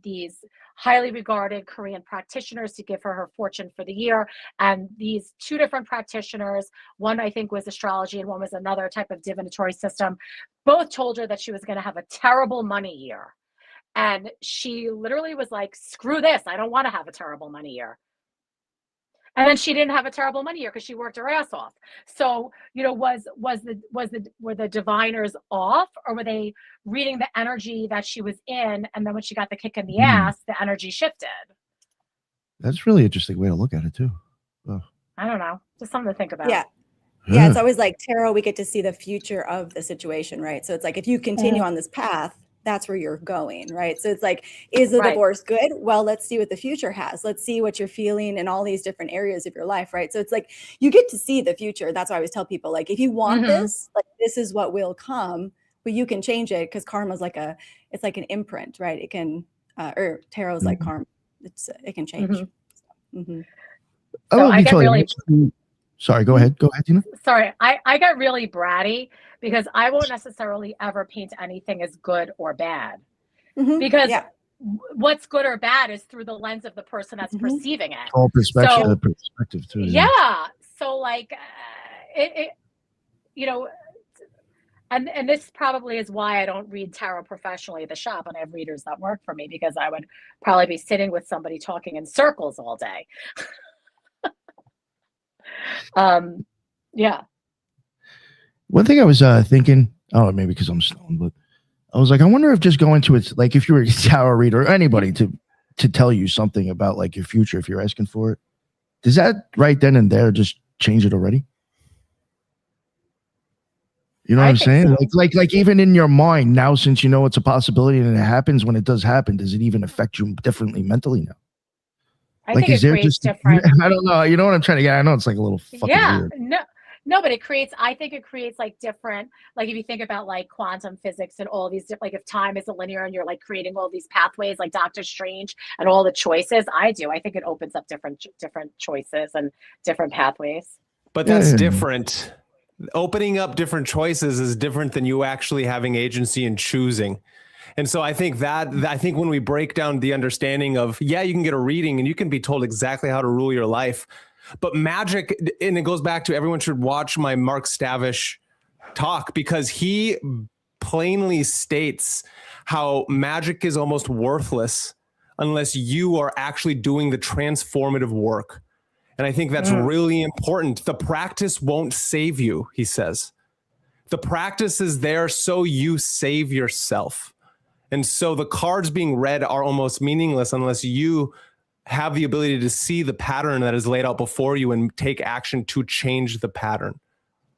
these highly regarded Korean practitioners to give her fortune for the year. And these two different practitioners, one I think was astrology and one was another type of divinatory system, both told her that she was going to have a terrible money year. And she literally was like, screw this, I don't want to have a terrible money year. And then she didn't have a terrible money year because she worked her ass off. So, you know, were the diviners off, or were they reading the energy that she was in? And then when she got the kick in the ass, the energy shifted. That's really interesting way to look at it too. Oh. I don't know. Just something to think about. Yeah. Yeah. It's always like tarot, we get to see the future of the situation, right? So it's like, if you continue on this path, that's where you're going, right? So it's like, is the divorce good? Well, let's see what the future has. Let's see what you're feeling in all these different areas of your life, right? So it's like, you get to see the future. That's why I always tell people, like, if you want this, like, this is what will come, but you can change it, because karma is like it's like an imprint, right? It can, or tarot is like karma. It can change. So I get really... Sorry, go ahead, Dina. Sorry, I got really bratty because I won't necessarily ever paint anything as good or bad, because what's good or bad is through the lens of the person that's perceiving it. All perspective too. Yeah. So like, it you know, and this probably is why I don't read tarot professionally at the shop, and I have readers that work for me, because I would probably be sitting with somebody talking in circles all day. Yeah. One thing I was thinking, maybe because I'm stoned, but I was like, I wonder if just going to it, like, if you were a tarot reader or anybody to tell you something about like your future, if you're asking for it, does that right then and there just change it already? You know what I'm saying? So. Like even in your mind now, since you know it's a possibility and it happens, when it does happen, does it even affect you differently mentally now? I think it creates different. I don't know. You know what I'm trying to get? I know it's like a little fucking weird. No, but I think it creates like different, like if you think about like quantum physics and all these, like if time is a linear and you're like creating all these pathways, like Doctor Strange and all the choices, I think it opens up different choices and different pathways. But that's different. Opening up different choices is different than you actually having agency and choosing. And so I think when we break down the understanding of, you can get a reading and you can be told exactly how to rule your life, but magic, and it goes back to, everyone should watch my Mark Stavish talk, because he plainly states how magic is almost worthless unless you are actually doing the transformative work. And I think that's really important. The practice won't save you, he says. The practice is there so you save yourself. And so the cards being read are almost meaningless unless you have the ability to see the pattern that is laid out before you and take action to change the pattern.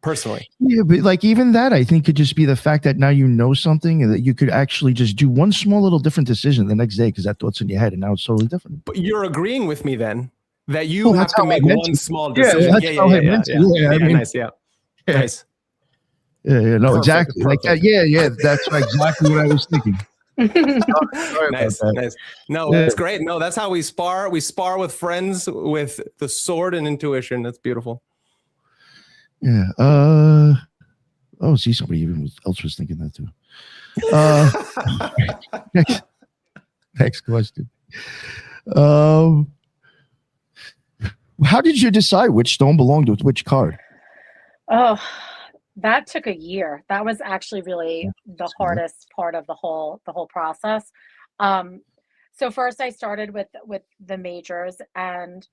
Personally. Yeah, but like even that, I think, could just be the fact that now you know something and that you could actually just do one small little different decision the next day because that thought's in your head and now it's totally different. But you're agreeing with me then that you have to make one small decision. Nice. No, perfect, exactly. Perfect. Like that. Yeah. That's exactly what I was thinking. Sorry Nice, about that. nice. No, Yeah. it's great. No, that's how we spar. We spar with friends with the sword and intuition. That's beautiful. Yeah. Oh, see, somebody else was thinking that too. Next question. How did you decide which stone belonged with which card? Oh, that took a year. That was actually really the hardest part of the whole process. So first I started with the majors, and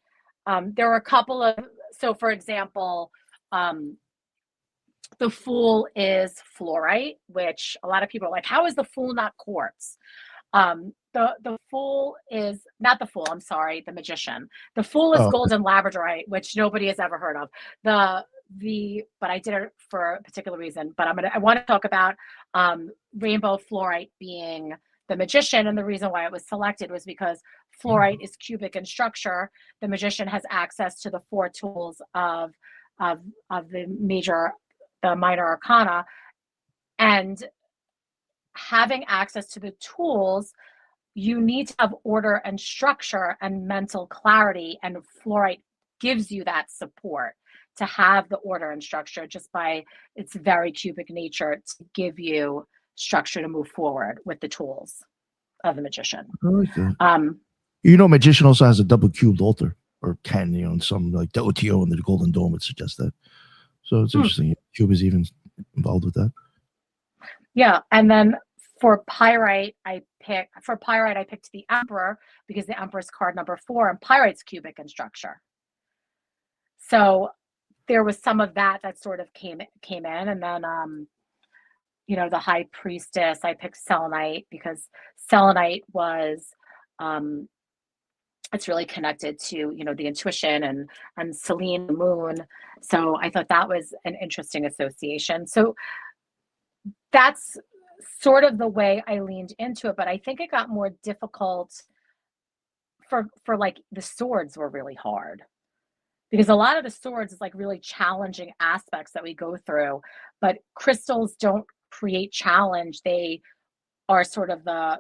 there were a couple of, so for example, the Fool is fluorite, which a lot of people are like, how is the Fool not quartz? The Fool is not the Fool. I'm sorry, the Magician. The Fool is golden labradorite, which nobody has ever heard of. But I did it for a particular reason. But I want to talk about rainbow fluorite being the Magician, and the reason why it was selected was because fluorite is cubic in structure. The Magician has access to the 4 tools of the minor arcana, and having access to the tools, you need to have order and structure and mental clarity, and fluorite gives you that support to have the order and structure just by its very cubic nature to give you structure to move forward with the tools of the Magician. I like that. Magician also has a double cubed altar, or can, and some like the OTO and the Golden Dome would suggest that. So it's interesting. Cube is even involved with that. Yeah, and then for pyrite, I picked the Emperor because the Emperor's card number 4, and pyrite's cubic in structure. So there was some of that sort of came in, and then the High Priestess, I picked selenite because selenite was it's really connected to the intuition and Selene, the moon. So I thought that was an interesting association. So that's sort of the way I leaned into it, but I think it got more difficult for like the swords were really hard, because a lot of the swords is like really challenging aspects that we go through, but crystals don't create challenge. They are sort of the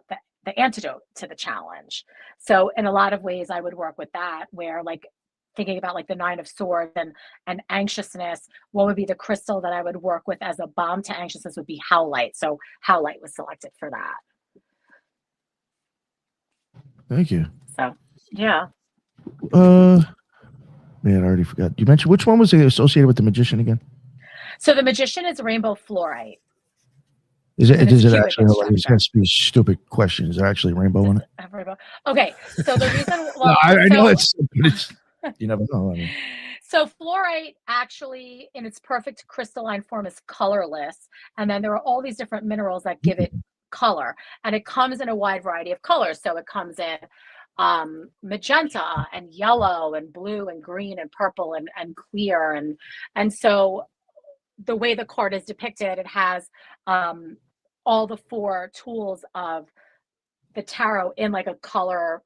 antidote to the challenge. So in a lot of ways I would work with that, where like thinking about like the 9 of swords and anxiousness, what would be the crystal that I would work with as a balm to anxiousness would be howlite. So howlite was selected for that. Thank you. So yeah. Man, I already forgot. You mentioned which one was associated with the Magician again? So the Magician is rainbow fluorite. Is it actually? It's going to be a stupid question. Is there actually a rainbow in it? Rainbow. Okay, so the reason. Well, no, I know it's you never know. I mean. So fluorite actually, in its perfect crystalline form, is colorless, and then there are all these different minerals that give it color, and it comes in a wide variety of colors. So it comes in magenta and yellow and blue and green and purple and clear, and so the way the card is depicted, it has all the 4 tools of the tarot in like a color,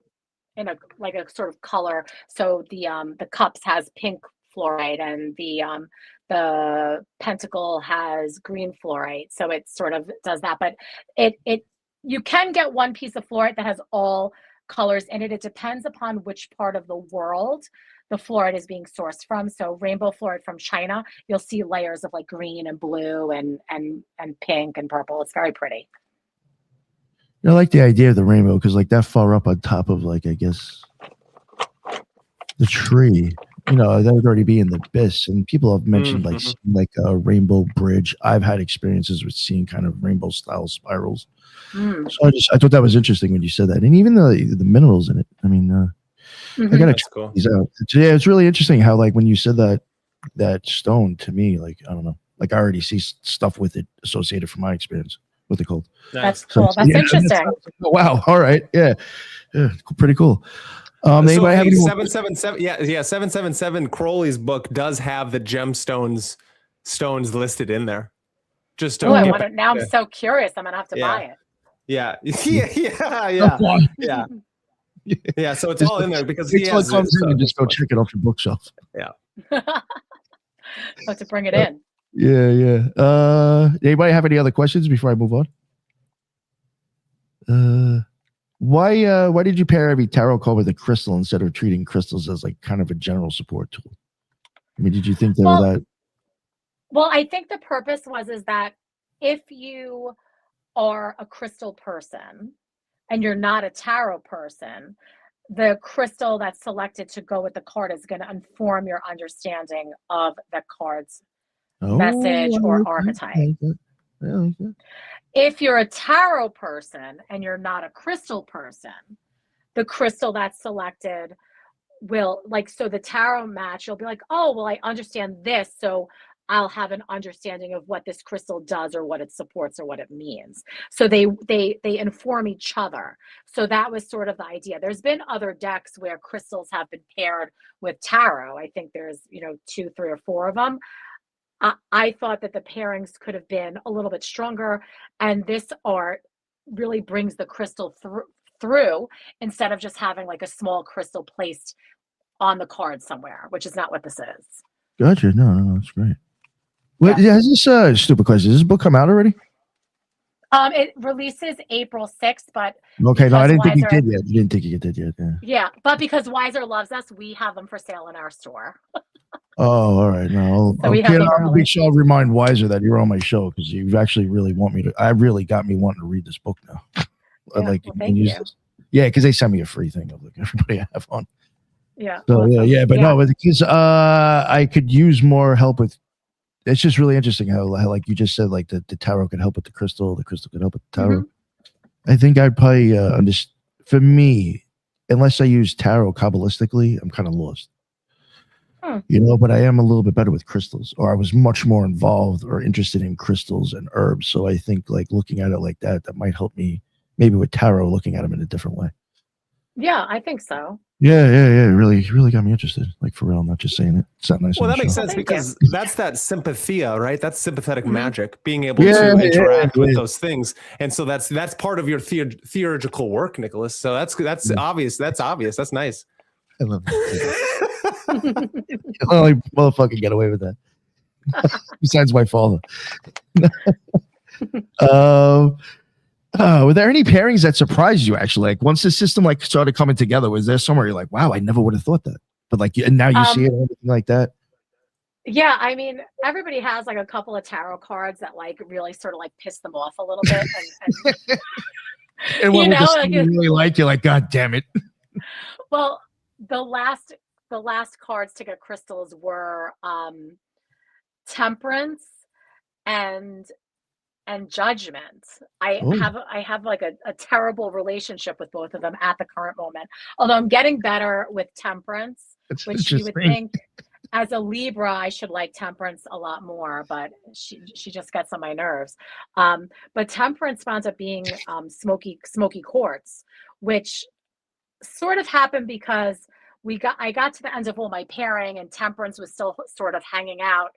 in a like a sort of color. So the cups has pink fluorite, and the pentacle has green fluorite. So it sort of does that, but it you can get one piece of fluorite that has all colors in it. It depends upon which part of the world the fluorite is being sourced from. So rainbow fluorite from China, you'll see layers of like green and blue and pink and purple. It's very pretty. I like the idea of the rainbow because like that far up on top of like, I guess, the tree, that would already be in the abyss. And people have mentioned like a rainbow bridge. I've had experiences with seeing kind of rainbow style spirals. So I thought that was interesting when you said that. And even the minerals in it. I mean, I gotta check these out. It's really interesting how like when you said that stone to me, like I don't know, like I already see stuff with it associated from my experience with the cult. That's cool. That's interesting. Wow. All right. Yeah. Pretty cool. Anybody have any 777? Yeah. 777. Crowley's book does have the gemstones listed in there. Just now I'm so curious. I'm gonna have to buy it. Yeah. Yeah, so it's all in there because he has it. So just go check it off your bookshelf. Yeah. Have to bring it in. Yeah. Anybody have any other questions before I move on? Why did you pair every tarot card with a crystal instead of treating crystals as like kind of a general support tool? I mean, did you think they were that? Well, I think the purpose is that if you are a crystal person and you're not a tarot person, the crystal that's selected to go with the card is going to inform your understanding of the card's message or archetype. I like that. If you're a tarot person and you're not a crystal person, the crystal that's selected will, like, so the tarot match, you'll be like, oh, well, I understand this, so I'll have an understanding of what this crystal does or what it supports or what it means. So they inform each other. So that was sort of the idea. There's been other decks where crystals have been paired with tarot. I think there's, 2, 3, or 4 of them. I thought that the pairings could have been a little bit stronger, and this art really brings the crystal through instead of just having like a small crystal placed on the card somewhere, which is not what this is. Gotcha. No, that's great. What has this stupid question? Does this book come out already? It releases April 6th, but okay, no, I didn't think you did yet. You didn't think you did yet. Yeah, but because Wiser loves us, we have them for sale in our store. Oh, all right. No, so I'll remind Wiser that you're on my show because you actually really want me to. I really got me wanting to read this book now. Thank you. Yeah, because they sent me a free thing of like everybody I have on. Yeah. So no, because I could use more help with. It's just really interesting how like you just said, like the tarot could help with the crystal could help with the tarot. I think I'd probably understand. For me, unless I use tarot kabbalistically, I'm kind of lost. But I am a little bit better with crystals, or I was much more involved or interested in crystals and herbs. So I think like looking at it like that might help me maybe with tarot, looking at them in a different way. Yeah, I think so. Yeah. It really got me interested. Like for real, I'm not just saying it. It's not nice. Well, that makes sense because that's that sympathia, right? That's sympathetic magic, being able to interact with those things. And so that's part of your theurgical work, Nicholas. So that's obvious. That's obvious. That's nice. I love it. The only motherfucker get away with that. Besides my father. Were there any pairings that surprised you actually? Like once the system like started coming together, was there somewhere you're like, wow, I never would have thought that. But like and now you see it and everything like that? Yeah, I mean, everybody has like a couple of tarot cards that like really sort of like piss them off a little bit. And when you really like, you're like, God damn it. Well, the last cards to get crystals were Temperance and Judgment. I have like a terrible relationship with both of them at the current moment. Although I'm getting better with Temperance, which you would think as a Libra I should like Temperance a lot more, but she just gets on my nerves. But Temperance wound up being smoky quartz, which sort of happened because I got to the end of all my pairing and Temperance was still sort of hanging out,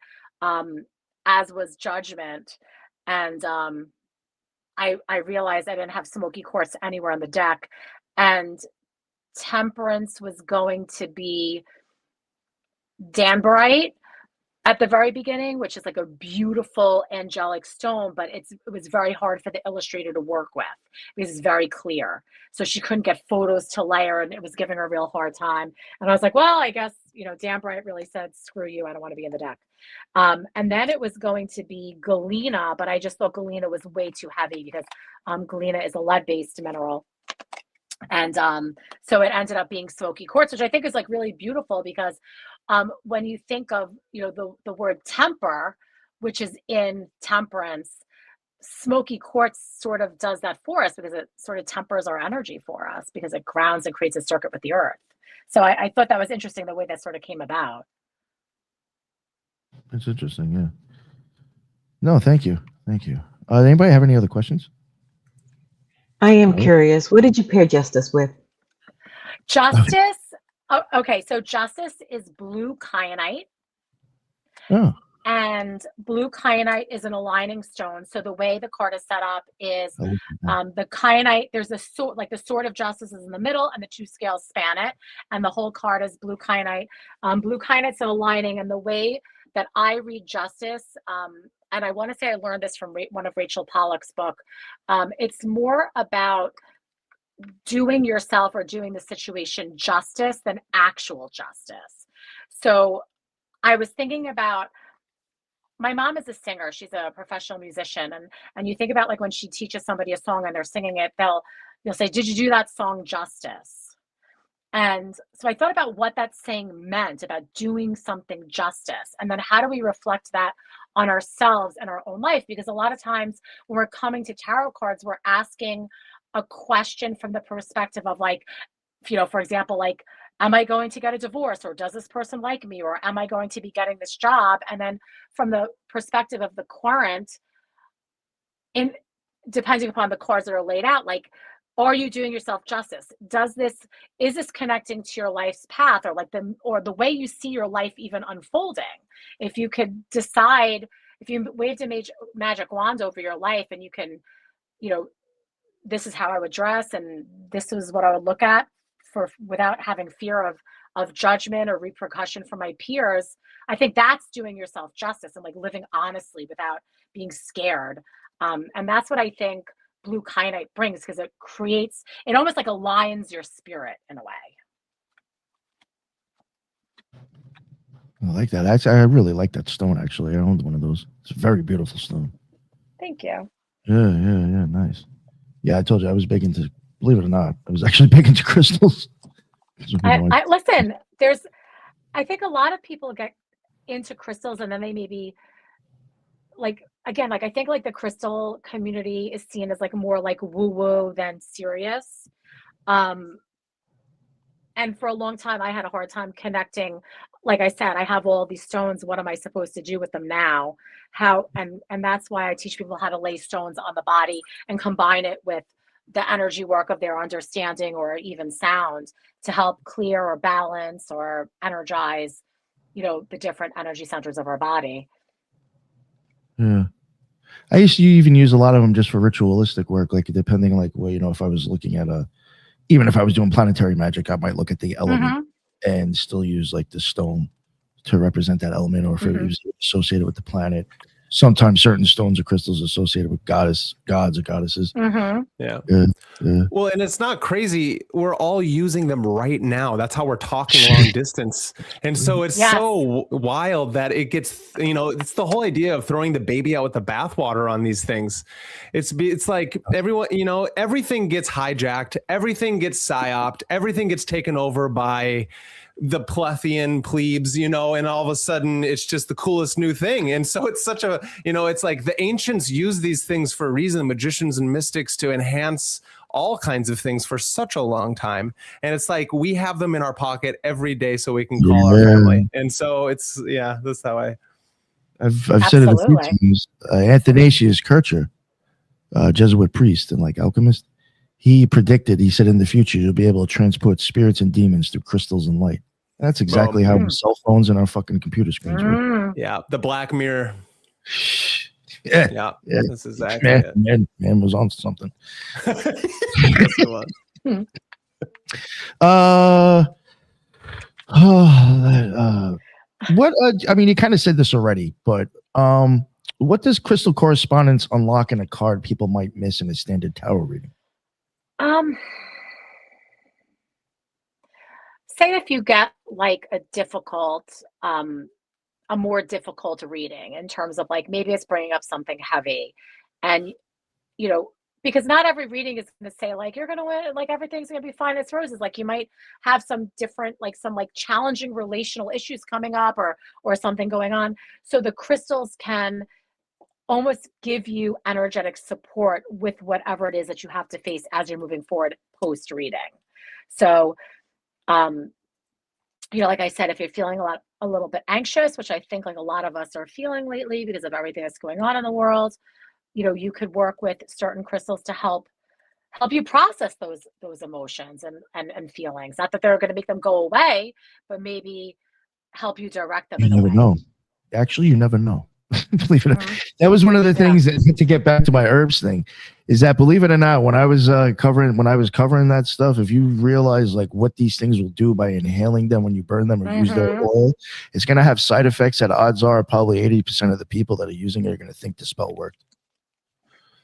as was Judgment. And I realized I didn't have smoky quartz anywhere on the deck, and Temperance was going to be Danbarite at the very beginning, which is like a beautiful angelic stone, but it was very hard for the illustrator to work with because it's very clear. So she couldn't get photos to layer, and it was giving her a real hard time. And I was like, well, I guess, Danbarite really said, screw you, I don't want to be in the deck. And then it was going to be Galena, but I just thought Galena was way too heavy because Galena is a lead-based mineral. And so it ended up being smoky quartz, which I think is like really beautiful because when you think of, the word temper, which is in Temperance, smoky quartz sort of does that for us because it sort of tempers our energy for us because it grounds and creates a circuit with the earth. So I thought that was interesting, the way that sort of came about. It's interesting. Yeah. No, thank you. Anybody have any other questions? I am curious. What did you pair Justice with? Justice. Okay. So Justice is blue kyanite. Oh. And blue kyanite is an aligning stone. So the way the card is set up is the kyanite, there's a sword, like the sword of justice is in the middle and the two scales span it. And the whole card is blue kyanite. Blue kyanite's an aligning, and the way that I read justice, and I want to say I learned this from one of Rachel Pollack's book. It's more about doing yourself or doing the situation justice than actual justice. So I was thinking about, my mom is a singer. She's a professional musician. And you think about like when she teaches somebody a song and they're singing it, you'll say, did you do that song justice? And so I thought about what that saying meant about doing something justice. And then how do we reflect that on ourselves and our own life? Because a lot of times when we're coming to tarot cards, we're asking a question from the perspective of like, for example, like, am I going to get a divorce, or does this person like me, or am I going to be getting this job? And then from the perspective of the current, depending upon the cards that are laid out, like, are you doing yourself justice? Is this connecting to your life's path, or like the way you see your life even unfolding? If you could decide, if you waved a magic wand over your life and you can, this is how I would dress and this is what I would look at without having fear of judgment or repercussion from my peers, I think that's doing yourself justice and like living honestly without being scared. And that's what I think blue kyanite brings, because it almost like aligns your spirit in a way. I like that. I really like that stone, actually. I owned one of those. It's a very beautiful stone. Thank you. Yeah. Nice. Yeah, I told you I was big into, believe it or not, I was actually big into crystals. Listen, I think a lot of people get into crystals and then they maybe like, again, like I think like the crystal community is seen as like more like woo-woo than serious. And for a long time, I had a hard time connecting. Like I said, I have all these stones. What am I supposed to do with them now? And that's why I teach people how to lay stones on the body and combine it with the energy work of their understanding or even sound to help clear or balance or energize, the different energy centers of our body. Yeah. I used to even use a lot of them just for ritualistic work, like depending on like, well, if I was looking at even if I was doing planetary magic, I might look at the element and still use like the stone to represent that element, or if it was associated with the planet. Sometimes certain stones or crystals associated with gods or goddesses. Yeah. Well, and it's not crazy. We're all using them right now. That's how we're talking long distance. And so it's so wild that it gets, it's the whole idea of throwing the baby out with the bathwater on these things. It's like everyone, everything gets hijacked. Everything gets psyoped. Everything gets taken over by the plebeian plebes, and all of a sudden it's just the coolest new thing. And so it's such a, it's like the ancients used these things for a reason, magicians and mystics, to enhance all kinds of things for such a long time. And it's like we have them in our pocket every day so we can call our family. And so it's, that's how I've said it a few times. Athanasius Kircher, Jesuit priest and like alchemist, he said in the future you'll be able to transport spirits and demons through crystals and light. That's exactly how cell phones and our fucking computer screens work. Yeah, the Black Mirror. Yeah. That's exactly it. Man was on something. Yes, he was. What? I mean, you kind of said this already, but what does crystal correspondence unlock in a card people might miss in a standard tarot reading? Say if you get like a more difficult reading in terms of like, maybe it's bringing up something heavy, and because not every reading is going to say like you're going to win, like everything's going to be fine as roses. Like you might have some different, like some like challenging relational issues coming up or something going on. So the crystals can almost give you energetic support with whatever it is that you have to face as you're moving forward post reading. So, like I said, if you're feeling a little bit anxious, which I think like a lot of us are feeling lately because of everything that's going on in the world, you could work with certain crystals to help you process those emotions and feelings. Not that they're going to make them go away, but maybe help you direct them. You never know. Actually, you never know. Believe it or not. That was one of the things that, to get back to my herbs thing, is that, believe it or not, when I was covering that stuff, if you realize like what these things will do by inhaling them when you burn them or use their oil, it's going to have side effects that odds are probably 80% of the people that are using it are going to think the spell worked.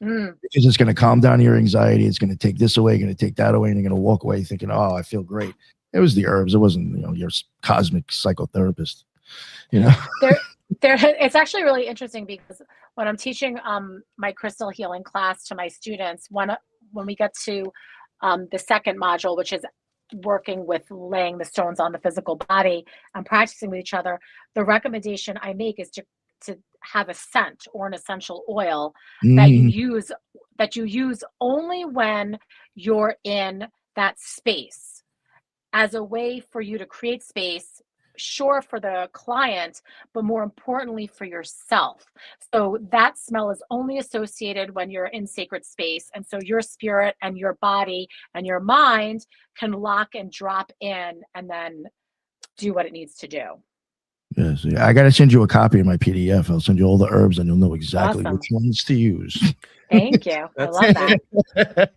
Because it's going to calm down your anxiety. It's going to take this away, going to take that away, and you're going to walk away thinking, oh, I feel great. It was the herbs. It wasn't, your cosmic psychotherapist, It's actually really interesting because when I'm teaching my crystal healing class to my students, when we get to the second module, which is working with laying the stones on the physical body and practicing with each other, the recommendation I make is to have a scent or an essential oil that you use only when you're in that space, as a way for you to create space, sure, for the client, but more importantly for yourself. So that smell is only associated when you're in sacred space. And so your spirit and your body and your mind can lock and drop in and then do what it needs to do. Yes, I got to send you a copy of my PDF. I'll send you all the herbs and you'll know exactly which ones to use. Thank you. I love that.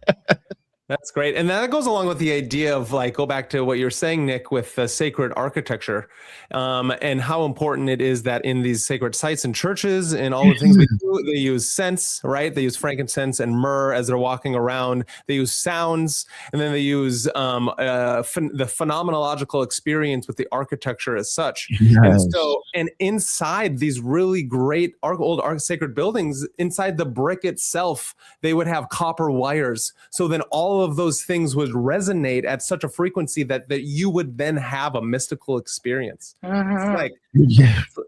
That's great. And that goes along with the idea of like, go back to what you're saying, Nick, with sacred architecture and how important it is that in these sacred sites and churches and all the things we do, they use scents, right? They use frankincense and myrrh as they're walking around. They use sounds, and then they use the phenomenological experience with the architecture as such. Yes. And inside these really great old sacred buildings, inside the brick itself, they would have copper wires. So then all of those things would resonate at such a frequency that you would then have a mystical experience. Like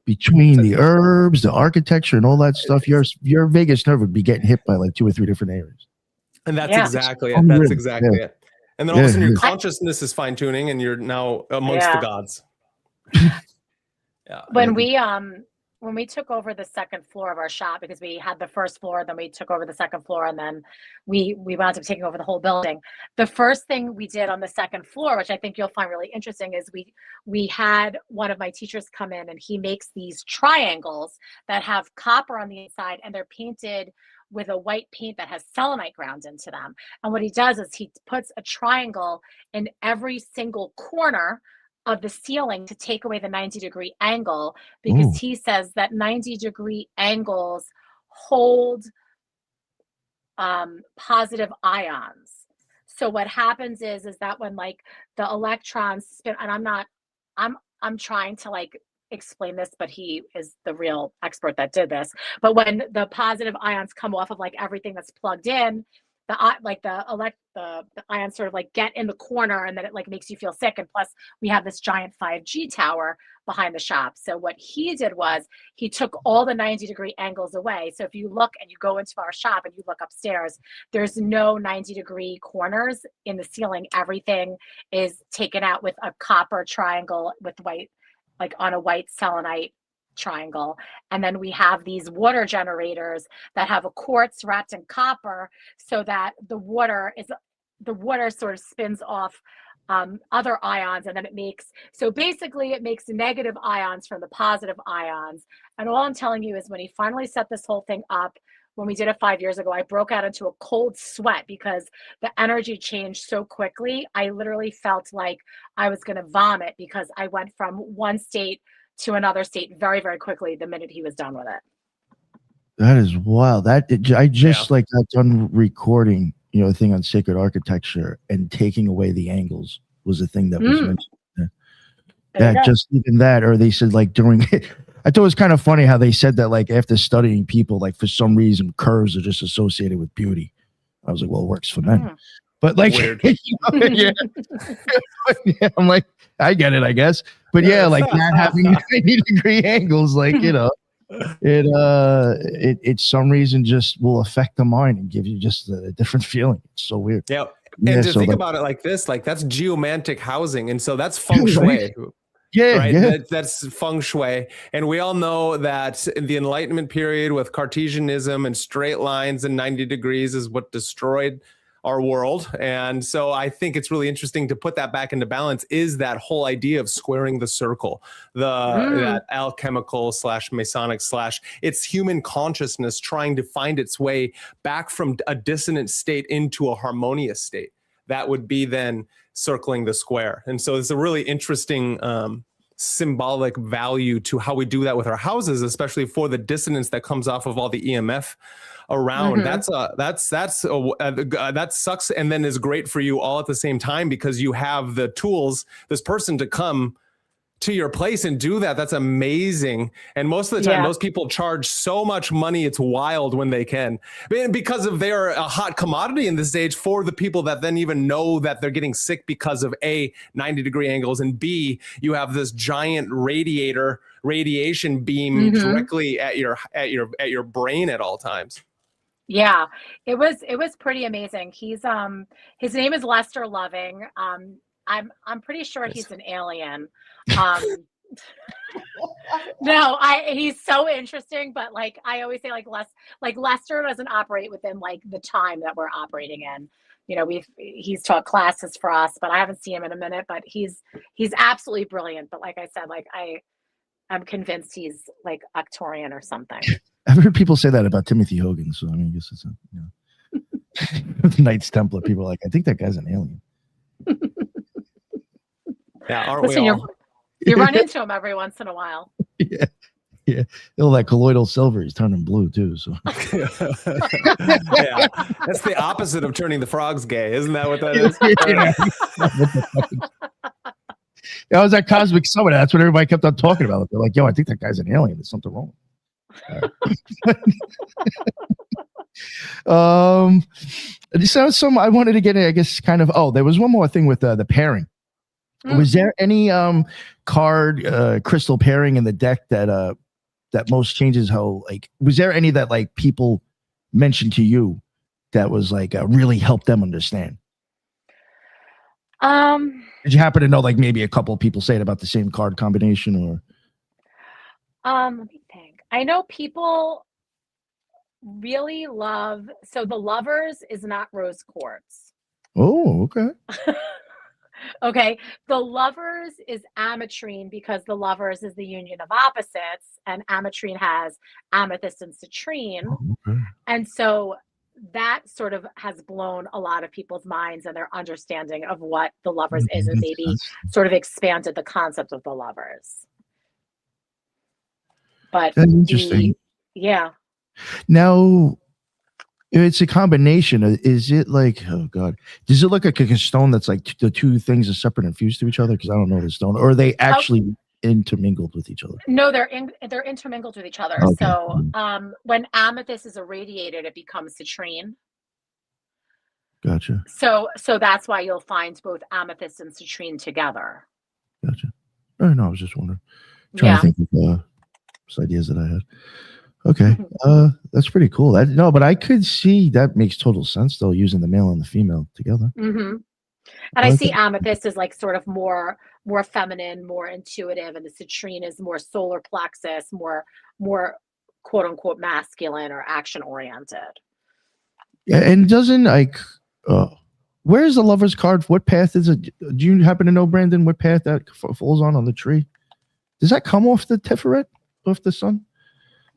between the herbs, the architecture, and all that stuff, your vagus nerve would be getting hit by like 2 or 3 different areas. And that's exactly it. That's exactly it. And then all of a sudden your consciousness is fine tuning, and you're now amongst the gods. When we took over the second floor of our shop, because we had the first floor, then we took over the second floor, and then we wound up taking over the whole building. The first thing we did on the second floor, which I think you'll find really interesting, is we had one of my teachers come in, and he makes these triangles that have copper on the inside, and they're painted with a white paint that has selenite ground into them. And what he does is he puts a triangle in every single corner of the ceiling to take away the 90-degree angle, because he says that 90-degree angles hold positive ions. So what happens is that when like the electrons spin, and I'm trying to like explain this, but he is the real expert that did this. But when the positive ions come off of like everything that's plugged in, the ions sort of like get in the corner, and then it like makes you feel sick. And plus we have this giant 5G tower behind the shop. So what he did was he took all the 90-degree angles away. So if you look and you go into our shop and you look upstairs, there's no 90-degree corners in the ceiling. Everything is taken out with a copper triangle with white, like on a white selenite triangle. And then we have these water generators that have a quartz wrapped in copper, so that the water sort of spins off other ions, and then it makes negative ions from the positive ions. And all I'm telling you is, when he finally set this whole thing up, when we did it 5 years ago, I broke out into a cold sweat because the energy changed so quickly. I literally felt like I was going to vomit, because I went from one state to another state very, very quickly the minute he was done with it. That is wild. I just like got done recording, a thing on sacred architecture, and taking away the angles was a thing that was mentioned. That just even that, or they said like during it. I thought it was kind of funny how they said that like after studying people, like for some reason curves are just associated with beauty. I was like, well, it works for men. But like, I'm like, I get it, I guess. But yeah, like not having 90-degree angles, like, it some reason just will affect the mind and give you just a different feeling. It's so weird. Yeah. And to think about it like this, like that's geomantic housing. And so that's feng shui. That's feng shui. And we all know that in the Enlightenment period with Cartesianism and straight lines and 90 degrees is what destroyed our world. And so I think it's really interesting to put that back into balance, is that whole idea of squaring the circle, that alchemical / Masonic / it's human consciousness trying to find its way back from a dissonant state into a harmonious state. That would be then circling the square. And so it's a really interesting symbolic value to how we do that with our houses, especially for the dissonance that comes off of all the EMF around. That sucks, and then is great for you all at the same time, because you have the tools, this person to come to your place and do that. That's amazing. And most of the time, those people charge so much money, it's wild when they can, because of they're a hot commodity in this age for the people that then even know that they're getting sick because of A, 90-degree angles, and B, you have this giant radiation beam directly at your brain at all times. Yeah, it was pretty amazing. He's his name is Lester Loving. I'm pretty sure he's an alien. No, he's so interesting, but like I always say, like Lester doesn't operate within like the time that we're operating in. You know, he's taught classes for us, but I haven't seen him in a minute. But he's absolutely brilliant. But like I said, like I'm convinced he's like Arcturian or something. I've heard people say that about Timothy Hogan, so I mean, I guess it's the Knights Templar. People are like, I think that guy's an alien. Yeah, aren't Listen, we all? You run into him every once in a while. Yeah. All that colloidal silver, he's turning blue too. So Yeah, that's the opposite of turning the frogs gay, isn't that what that is? I was at Cosmic Summit. That's what everybody kept on talking about. They're like, "Yo, I think that guy's an alien. There's something wrong." So I wanted to get, I guess, kind of. Oh, there was one more thing with the pairing. Was there any card crystal pairing in the deck that most changes how, like, was there any that like people mentioned to you that was like really helped them understand? Did you happen to know, like, maybe a couple of people say it about the same card combination, or? Let me think. I know people really love, so the Lovers is not rose quartz. Oh, okay. Okay, the Lovers is ametrine, because the Lovers is the union of opposites, and ametrine has amethyst and citrine. Oh, okay. And so that sort of has blown a lot of people's minds and their understanding of what the Lovers is, and maybe sort of expanded the concept of the Lovers. But that's interesting. Yeah. Now, it's a combination. Is it like, oh God, does it look like a stone that's like the two things are separate and fused to each other? Because I don't know the stone. Or are they actually intermingled with each other? No, they're intermingled with each other. Okay. So when amethyst is irradiated, it becomes citrine. Gotcha. So that's why you'll find both amethyst and citrine together. Gotcha. Oh, no, I was just wondering. Trying to think of some ideas that I had. Okay. That's pretty cool. But I could see that makes total sense though, using the male and the female together. Mm-hmm. And I see amethyst is like sort of more feminine, more intuitive, and the citrine is more solar plexus, more quote unquote masculine or action oriented. Yeah, and doesn't like where's the Lover's card? What path is it? Do you happen to know, Brandon, what path that falls on the tree? Does that come off the Tiferet, off the sun?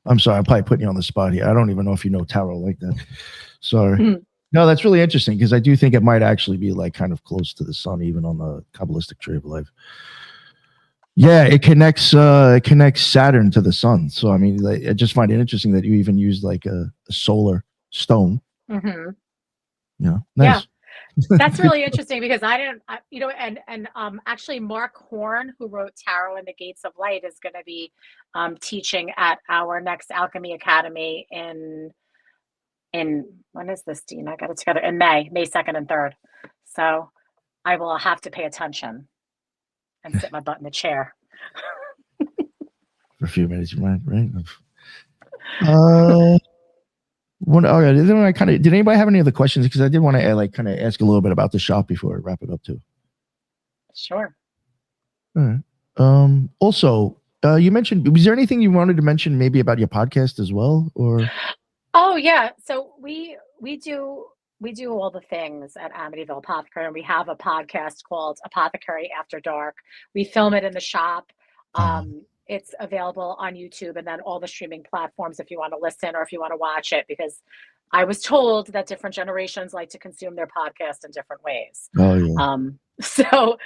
I'm sorry, I'm probably putting you on the spot here. I don't even know if you know tarot like that. Sorry. Mm-hmm. No, that's really interesting, because I do think it might actually be like kind of close to the sun, even on the Kabbalistic tree of life. Yeah, it connects Saturn to the sun. So I mean, I just find it interesting that you even used like a solar stone. Mm-hmm. Yeah, nice. Yeah. That's really interesting, because actually Mark Horn, who wrote Tarot and the Gates of Light, is going to be teaching at our next Alchemy Academy in when is this, Dina? I got it together in May 2nd and 3rd. So I will have to pay attention and sit my butt in the chair. For a few minutes, you might, right? Did anybody have any other questions? Because I did want to kind of ask a little bit about the shop before I wrap it up too. Sure. All right. Also, you mentioned, was there anything you wanted to mention maybe about your podcast as well, or? Oh yeah. So we do we do all the things at Amityville Apothecary, and we have a podcast called Apothecary After Dark. We film it in the shop. It's available on YouTube and then all the streaming platforms if you want to listen or if you want to watch it, because I was told that different generations like to consume their podcast in different ways. Oh yeah. So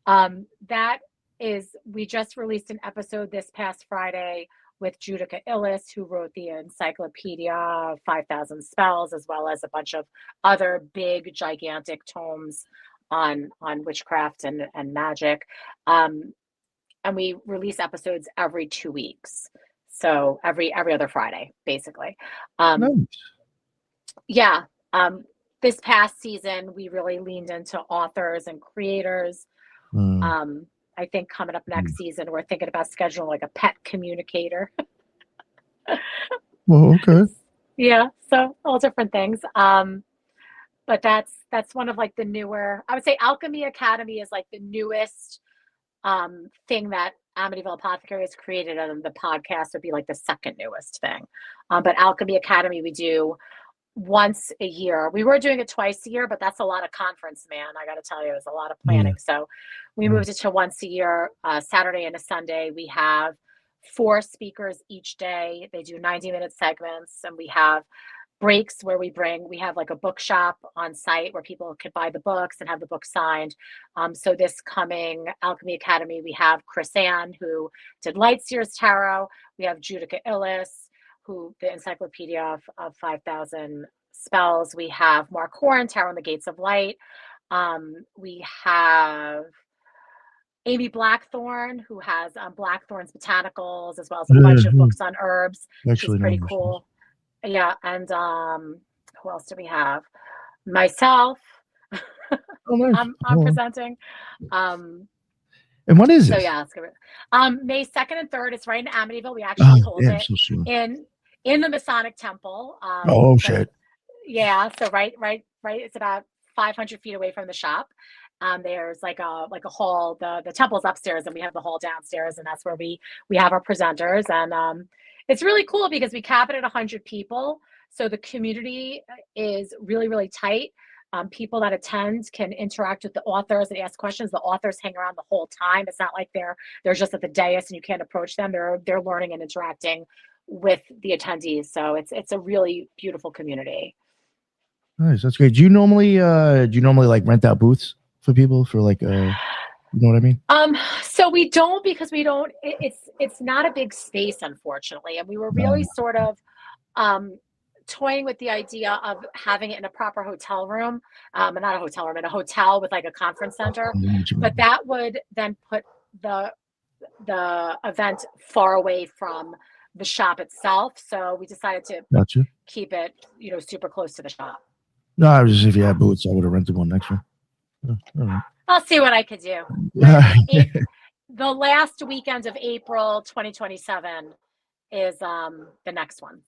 that is, we just released an episode this past Friday with Judica Illes, who wrote the Encyclopedia of 5,000 Spells, as well as a bunch of other big, gigantic tomes on witchcraft and magic. And we release episodes every 2 weeks. So every other Friday, basically. Nice. Yeah. This past season, we really leaned into authors and creators. I think coming up next season, we're thinking about scheduling like a pet communicator. Well, okay. Yeah, so all different things. But that's one of like the newer, I would say Alchemy Academy is like the newest thing that Amityville Apothecary has created, and the podcast would be like the second newest thing. But Alchemy Academy we do once a year. We were doing it twice a year, but that's a lot of conference, man. I got to tell you, it was a lot of planning. So we moved it to once a year, Saturday and a Sunday. We have 4 speakers each day. They do 90-minute segments, and we have breaks where we have like a bookshop on site where people can buy the books and have the book signed. So this coming Alchemy Academy, we have Chris Ann, who did Lightseer's Tarot. We have Judica Illes, who the Encyclopedia of 5,000 Spells. We have Mark Horan, Tarot and the Gates of Light. We have Amy Blackthorn, who has Blackthorn's Botanicals, as well as a bunch of books on herbs. She's pretty cool. Yeah, and who else do we have? Myself. Nice. I'm presenting. And what is it? So yeah, it's good. May 2nd and 3rd. It's right in Amityville. We actually hold it so in the Masonic Temple. Shit. Yeah, so right. It's about 500 feet away from the shop. There's like a hall. The temple's upstairs, and we have the hall downstairs, and that's where we have our presenters. And it's really cool because we cap it at 100 people, so the community is really, really tight. People that attend can interact with the authors and ask questions. The authors hang around the whole time. It's not like they're just at the dais and you can't approach them. They're learning and interacting with the attendees. So it's a really beautiful community. Nice, that's great. Do you normally like rent out booths for people for like you know what I mean? So we don't, because we don't. It's not a big space, unfortunately, and we were really sort of toying with the idea of having it in a proper hotel room, not a hotel room, in a hotel with like a conference center. But that would then put the event far away from the shop itself. So we decided to keep it, super close to the shop. No, I was just, if you had booths, I would have rented one next year. All right. I'll see what I could do. The last weekend of April 2027 is the next one.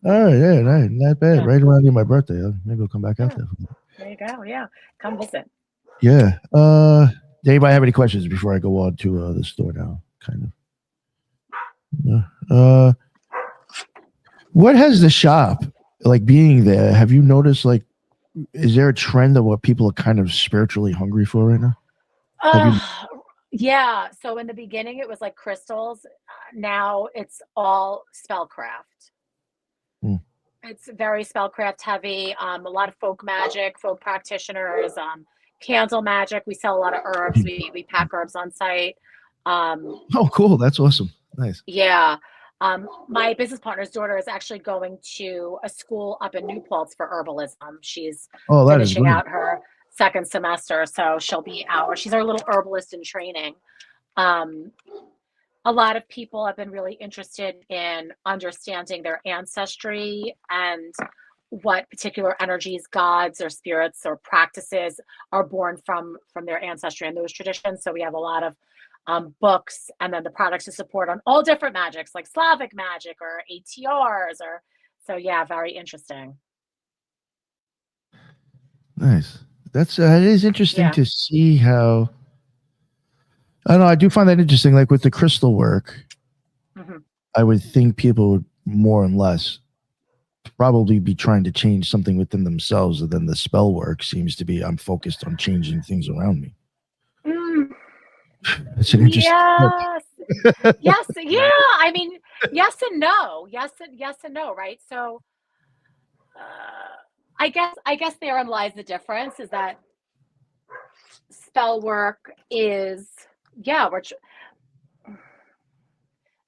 Oh yeah, not bad. Yeah. Right around my birthday. Maybe I'll come back out there. There you go. Yeah, come visit. Yeah. Does anybody have any questions before I go on to the store now? Kind of. Yeah. What has the shop, like being there? Have you noticed, like, is there a trend of what people are kind of spiritually hungry for right now? Yeah. So in the beginning, it was like crystals. Now it's all spellcraft. It's very spellcraft heavy. A lot of folk magic, folk practitioners, candle magic. We sell a lot of herbs. We pack herbs on site. Oh, cool. That's awesome. Nice. Yeah. My business partner's daughter is actually going to a school up in New Paltz for herbalism. She's finishing out her 2nd semester, so she'll be out. She's our little herbalist in training. A lot of people have been really interested in understanding their ancestry and what particular energies, gods or spirits or practices are born from their ancestry and those traditions. So we have a lot of books, and then the products to support on all different magics, like Slavic magic or ATRs, so yeah, very interesting. Nice. It is interesting to see how. I don't know. I do find that interesting. Like with the crystal work, I would think people would more and less probably be trying to change something within themselves, and then the spell work seems to be I'm focused on changing things around me. It's an interesting. Yes. Yes. Yeah. I mean, yes and no. Yes and no. Right. So, I guess therein lies the difference. Is that spell work is we're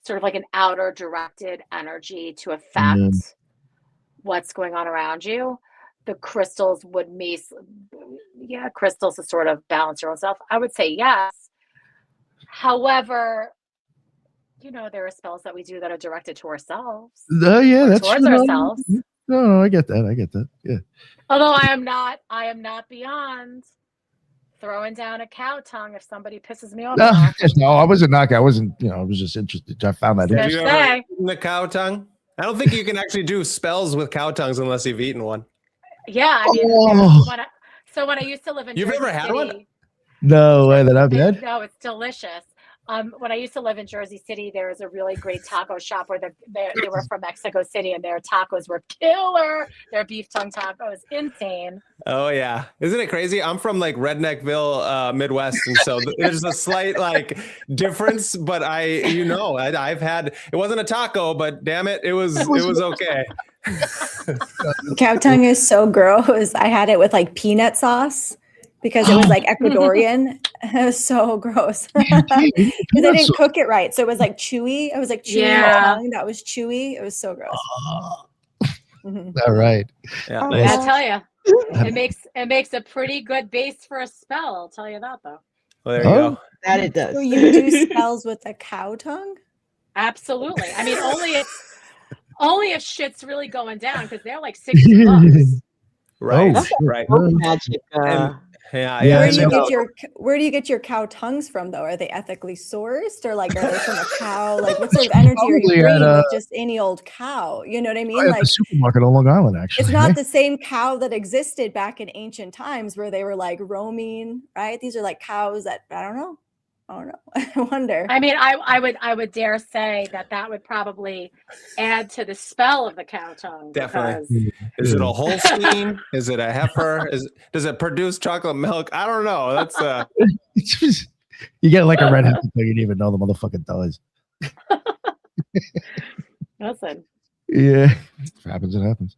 sort of like an outer directed energy to affect what's going on around you. The crystals would crystals to sort of balance your own self. I would say yes. However, there are spells that we do that are directed to ourselves. That's towards true. ourselves. No, I get that. Yeah. Although I am not beyond throwing down a cow tongue if somebody pisses me off. No, I wasn't knocking. I wasn't, I was just interested. I found that Have interesting. you ever eaten the cow tongue? I don't think you can actually do spells with cow tongues unless you've eaten one. Yeah, I mean, when I used to live in You've Jersey never had City, one? No way, that I've bad. No, it's delicious. When I used to live in Jersey City, there was a really great taco shop where they were from Mexico City, and their tacos were killer. Their beef tongue tacos, insane. Oh yeah, isn't it crazy? I'm from like Redneckville, Midwest, and so there's a slight like difference. But I've had, it wasn't a taco, but damn it, it was okay. Cow tongue is so gross. I had it with like peanut sauce because it was like Ecuadorian. It was so gross because I didn't cook it right. So it was like chewy. It was like chewy tongue that was chewy. It was so gross. All right. Yeah, I'll tell you, it makes a pretty good base for a spell. I'll tell you that though. Well, there you go. That it does. So you do spells with a cow tongue? Absolutely. I mean, only if shit's really going down, because they're like $60. Right. Oh, right. Magic. Where do you get your cow tongues from though? Are they ethically sourced, or like are they from a cow? Like what sort of energy are you bringing with just any old cow? You know what I mean? Like the supermarket on Long Island, actually. It's not the same cow that existed back in ancient times where they were like roaming, right? These are like cows that I don't know. I wonder. I mean, I would dare say that would probably add to the spell of the cow tongue. Definitely. Is it a Holstein? Is it a heifer? Does it produce chocolate milk? I don't know. That's you get like a red heifer, you didn't even know the motherfucker dies. Listen. Yeah, if it happens. It happens.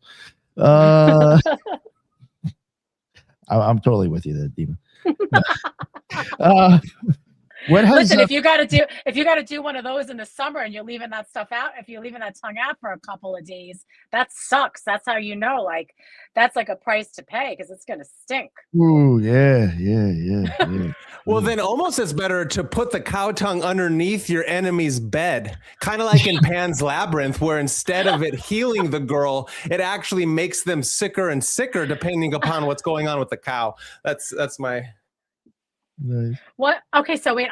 I'm totally with you there, Dina. Listen, if you got to do one of those in the summer and you're leaving that stuff out, if you're leaving that tongue out for a couple of days, that sucks. That's how like that's like a price to pay because it's gonna stink. Ooh, yeah. Well, then almost it's better to put the cow tongue underneath your enemy's bed, kind of like in Pan's Labyrinth, where instead of it healing the girl, it actually makes them sicker and sicker depending upon what's going on with the cow. That's my. Nice. What? Okay, so wait.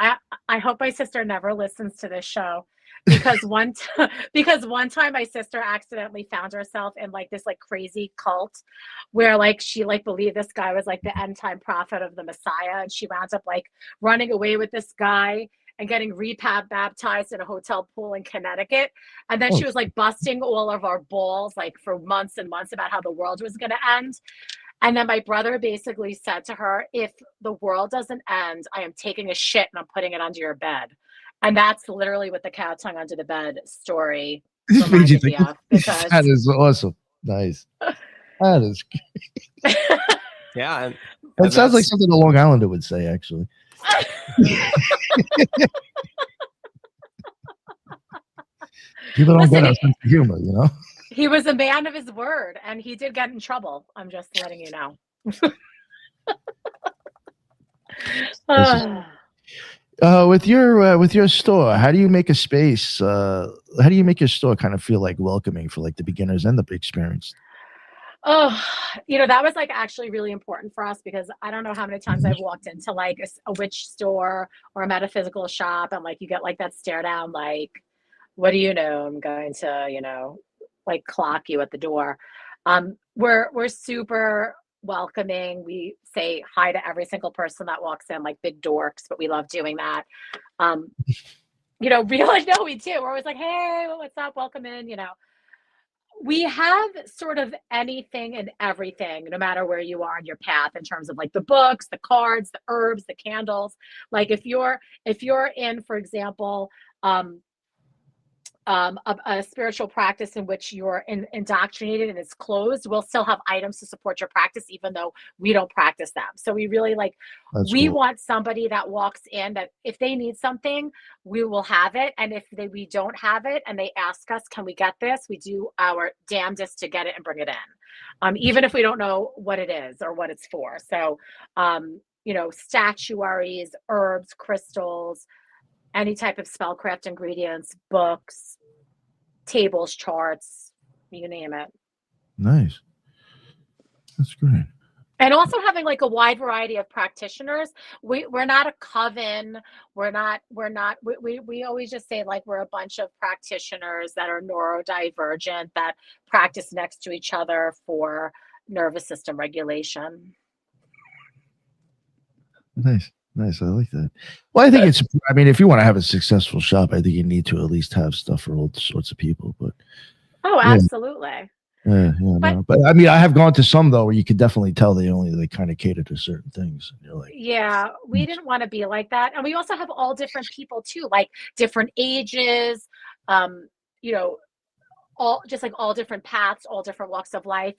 I hope my sister never listens to this show because one time my sister accidentally found herself in like this like crazy cult where like she like believed this guy was like the end time prophet of the Messiah, and she wound up like running away with this guy and getting baptized in a hotel pool in Connecticut. And then she was like busting all of our balls like for months and months about how the world was going to end. And then my brother basically said to her, if the world doesn't end, I am taking a shit and I'm putting it under your bed. And that's literally what the cow tongue under the bed story reminded me of. Because that is awesome. Nice. That is yeah. That sounds like something a Long Islander would say, actually. People don't get our sense of humor, you know? He was a man of his word, and he did get in trouble. I'm just letting you know. With your store, how do you make a space? How do you make your store kind of feel like welcoming for like the beginners and the experienced? Oh, that was like actually really important for us because I don't know how many times I've walked into like a witch store or a metaphysical shop, and like you get like that stare down, like, what do you know? I'm going to, like clock you at the door. We're super welcoming. We say hi to every single person that walks in, like big dorks, but we love doing that. We do. We're always like, hey, what's up? Welcome in. We have sort of anything and everything, no matter where you are in your path, in terms of like the books, the cards, the herbs, the candles. Like if you're in, for example, a spiritual practice in which you're indoctrinated and it's closed, we'll still have items to support your practice, even though we don't practice them. So we really we want somebody that walks in that if they need something, we will have it. And if we don't have it and they ask us, can we get this? We do our damnedest to get it and bring it in. Even if we don't know what it is or what it's for. So, statuaries, herbs, crystals, any type of spellcraft ingredients, books, tables, charts, you name it. Nice. That's great. And also having like a wide variety of practitioners. We're not a coven. We always just say like we're a bunch of practitioners that are neurodivergent that practice next to each other for nervous system regulation. Nice. I like that. Well, I think if you want to have a successful shop, I think you need to at least have stuff for all sorts of people. But absolutely. But I mean, I have gone to some though where you could definitely tell they kind of cater to certain things. And you're like, we didn't want to be like that. And we also have all different people too, like different ages, all different paths, all different walks of life.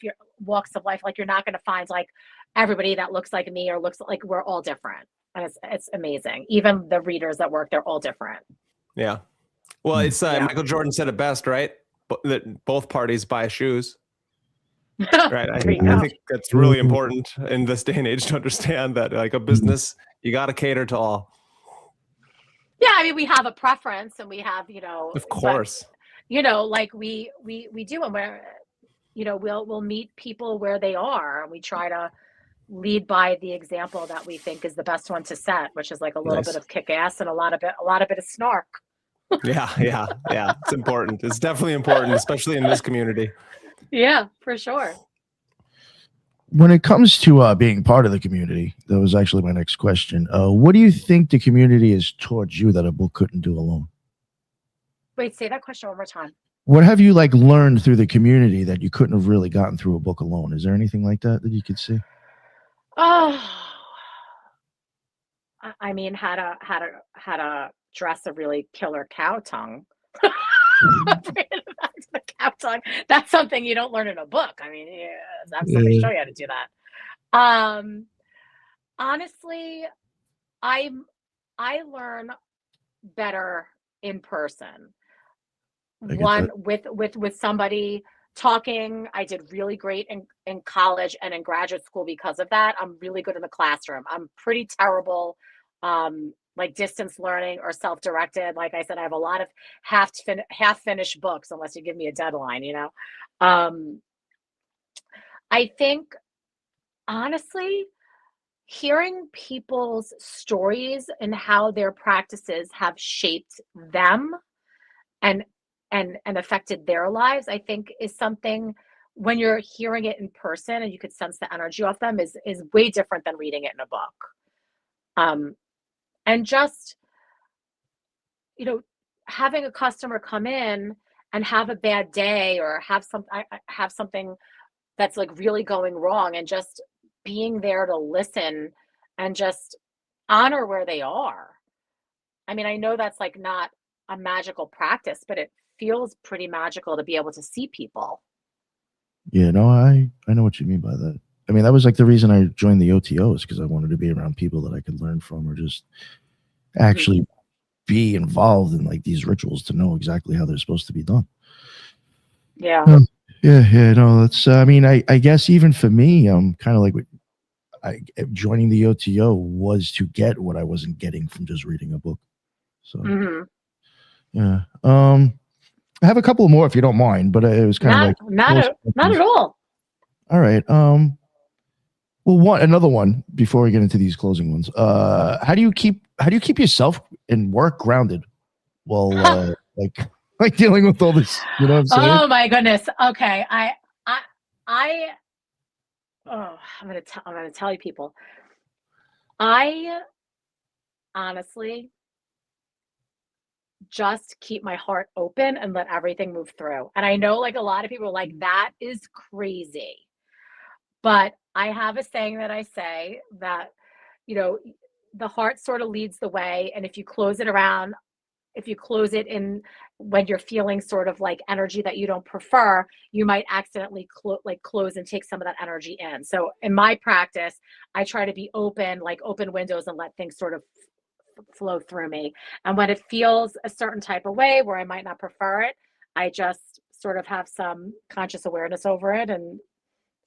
Like you're not going to find like everybody that looks like me or looks like, we're all different. And it's amazing. Even the readers that work, they're all different. Yeah. Well, it's Michael Jordan said it best, right? That both parties buy shoes. Right. I think that's really important in this day and age to understand that like a business, you got to cater to all. Yeah. I mean, we have a preference and we have, of course, like we do. And we're, we'll meet people where they are and we try to lead by the example that we think is the best one to set, which is like a little bit of kick ass and a lot of it of snark. Yeah. It's important. It's definitely important, especially in this community. Yeah, for sure. When it comes to being part of the community, that was actually my next question. What do you think the community is towards you that a book couldn't do alone? Wait, say that question one more time. What have you learned through the community that you couldn't have really gotten through a book alone? Is there anything like that you could see? Oh, I mean, how to dress a really killer cow tongue. Back to the cow tongue. That's something you don't learn in a book. I mean, have somebody show you how to do that. Honestly, I learn better in person. One with somebody talking. I did really great in college and in graduate school because of that. I'm really good in the classroom. I'm pretty terrible like distance learning or self-directed. Like I said, I have a lot of half finished books unless you give me a deadline, I think honestly, hearing people's stories and how their practices have shaped them and affected their lives, I think is something when you're hearing it in person and you could sense the energy off them is way different than reading it in a book. And just, having a customer come in and have a bad day or have something that's like really going wrong and just being there to listen and just honor where they are. I mean, I know that's like not a magical practice, but it feels pretty magical to be able to see people. Yeah, no, I know what you mean by that. I mean, that was like the reason I joined the OTOs because I wanted to be around people that I could learn from or just actually be involved in like these rituals to know exactly how they're supposed to be done. Yeah. No, that's, I mean, I guess even for me, kind of like joining the OTO was to get what I wasn't getting from just reading a book. So, yeah. I have a couple more if you don't mind, but it was kind of like not at all. All right. Well, another one before we get into these closing ones. How do you keep yourself and work grounded while like dealing with all this? You know what I'm saying? Oh my goodness. Okay. I'm gonna tell you people. I honestly just keep my heart open and let everything move through. And I know like a lot of people are like, that is crazy. But I have a saying that I say that, you know, the heart sort of leads the way. And if you close it around, if you close it in when you're feeling sort of like energy that you don't prefer, you might accidentally close and take some of that energy in. So in my practice, I try to be open, like open windows, and let things sort of flow through me. And when it feels a certain type of way where I might not prefer it, I just sort of have some conscious awareness over it and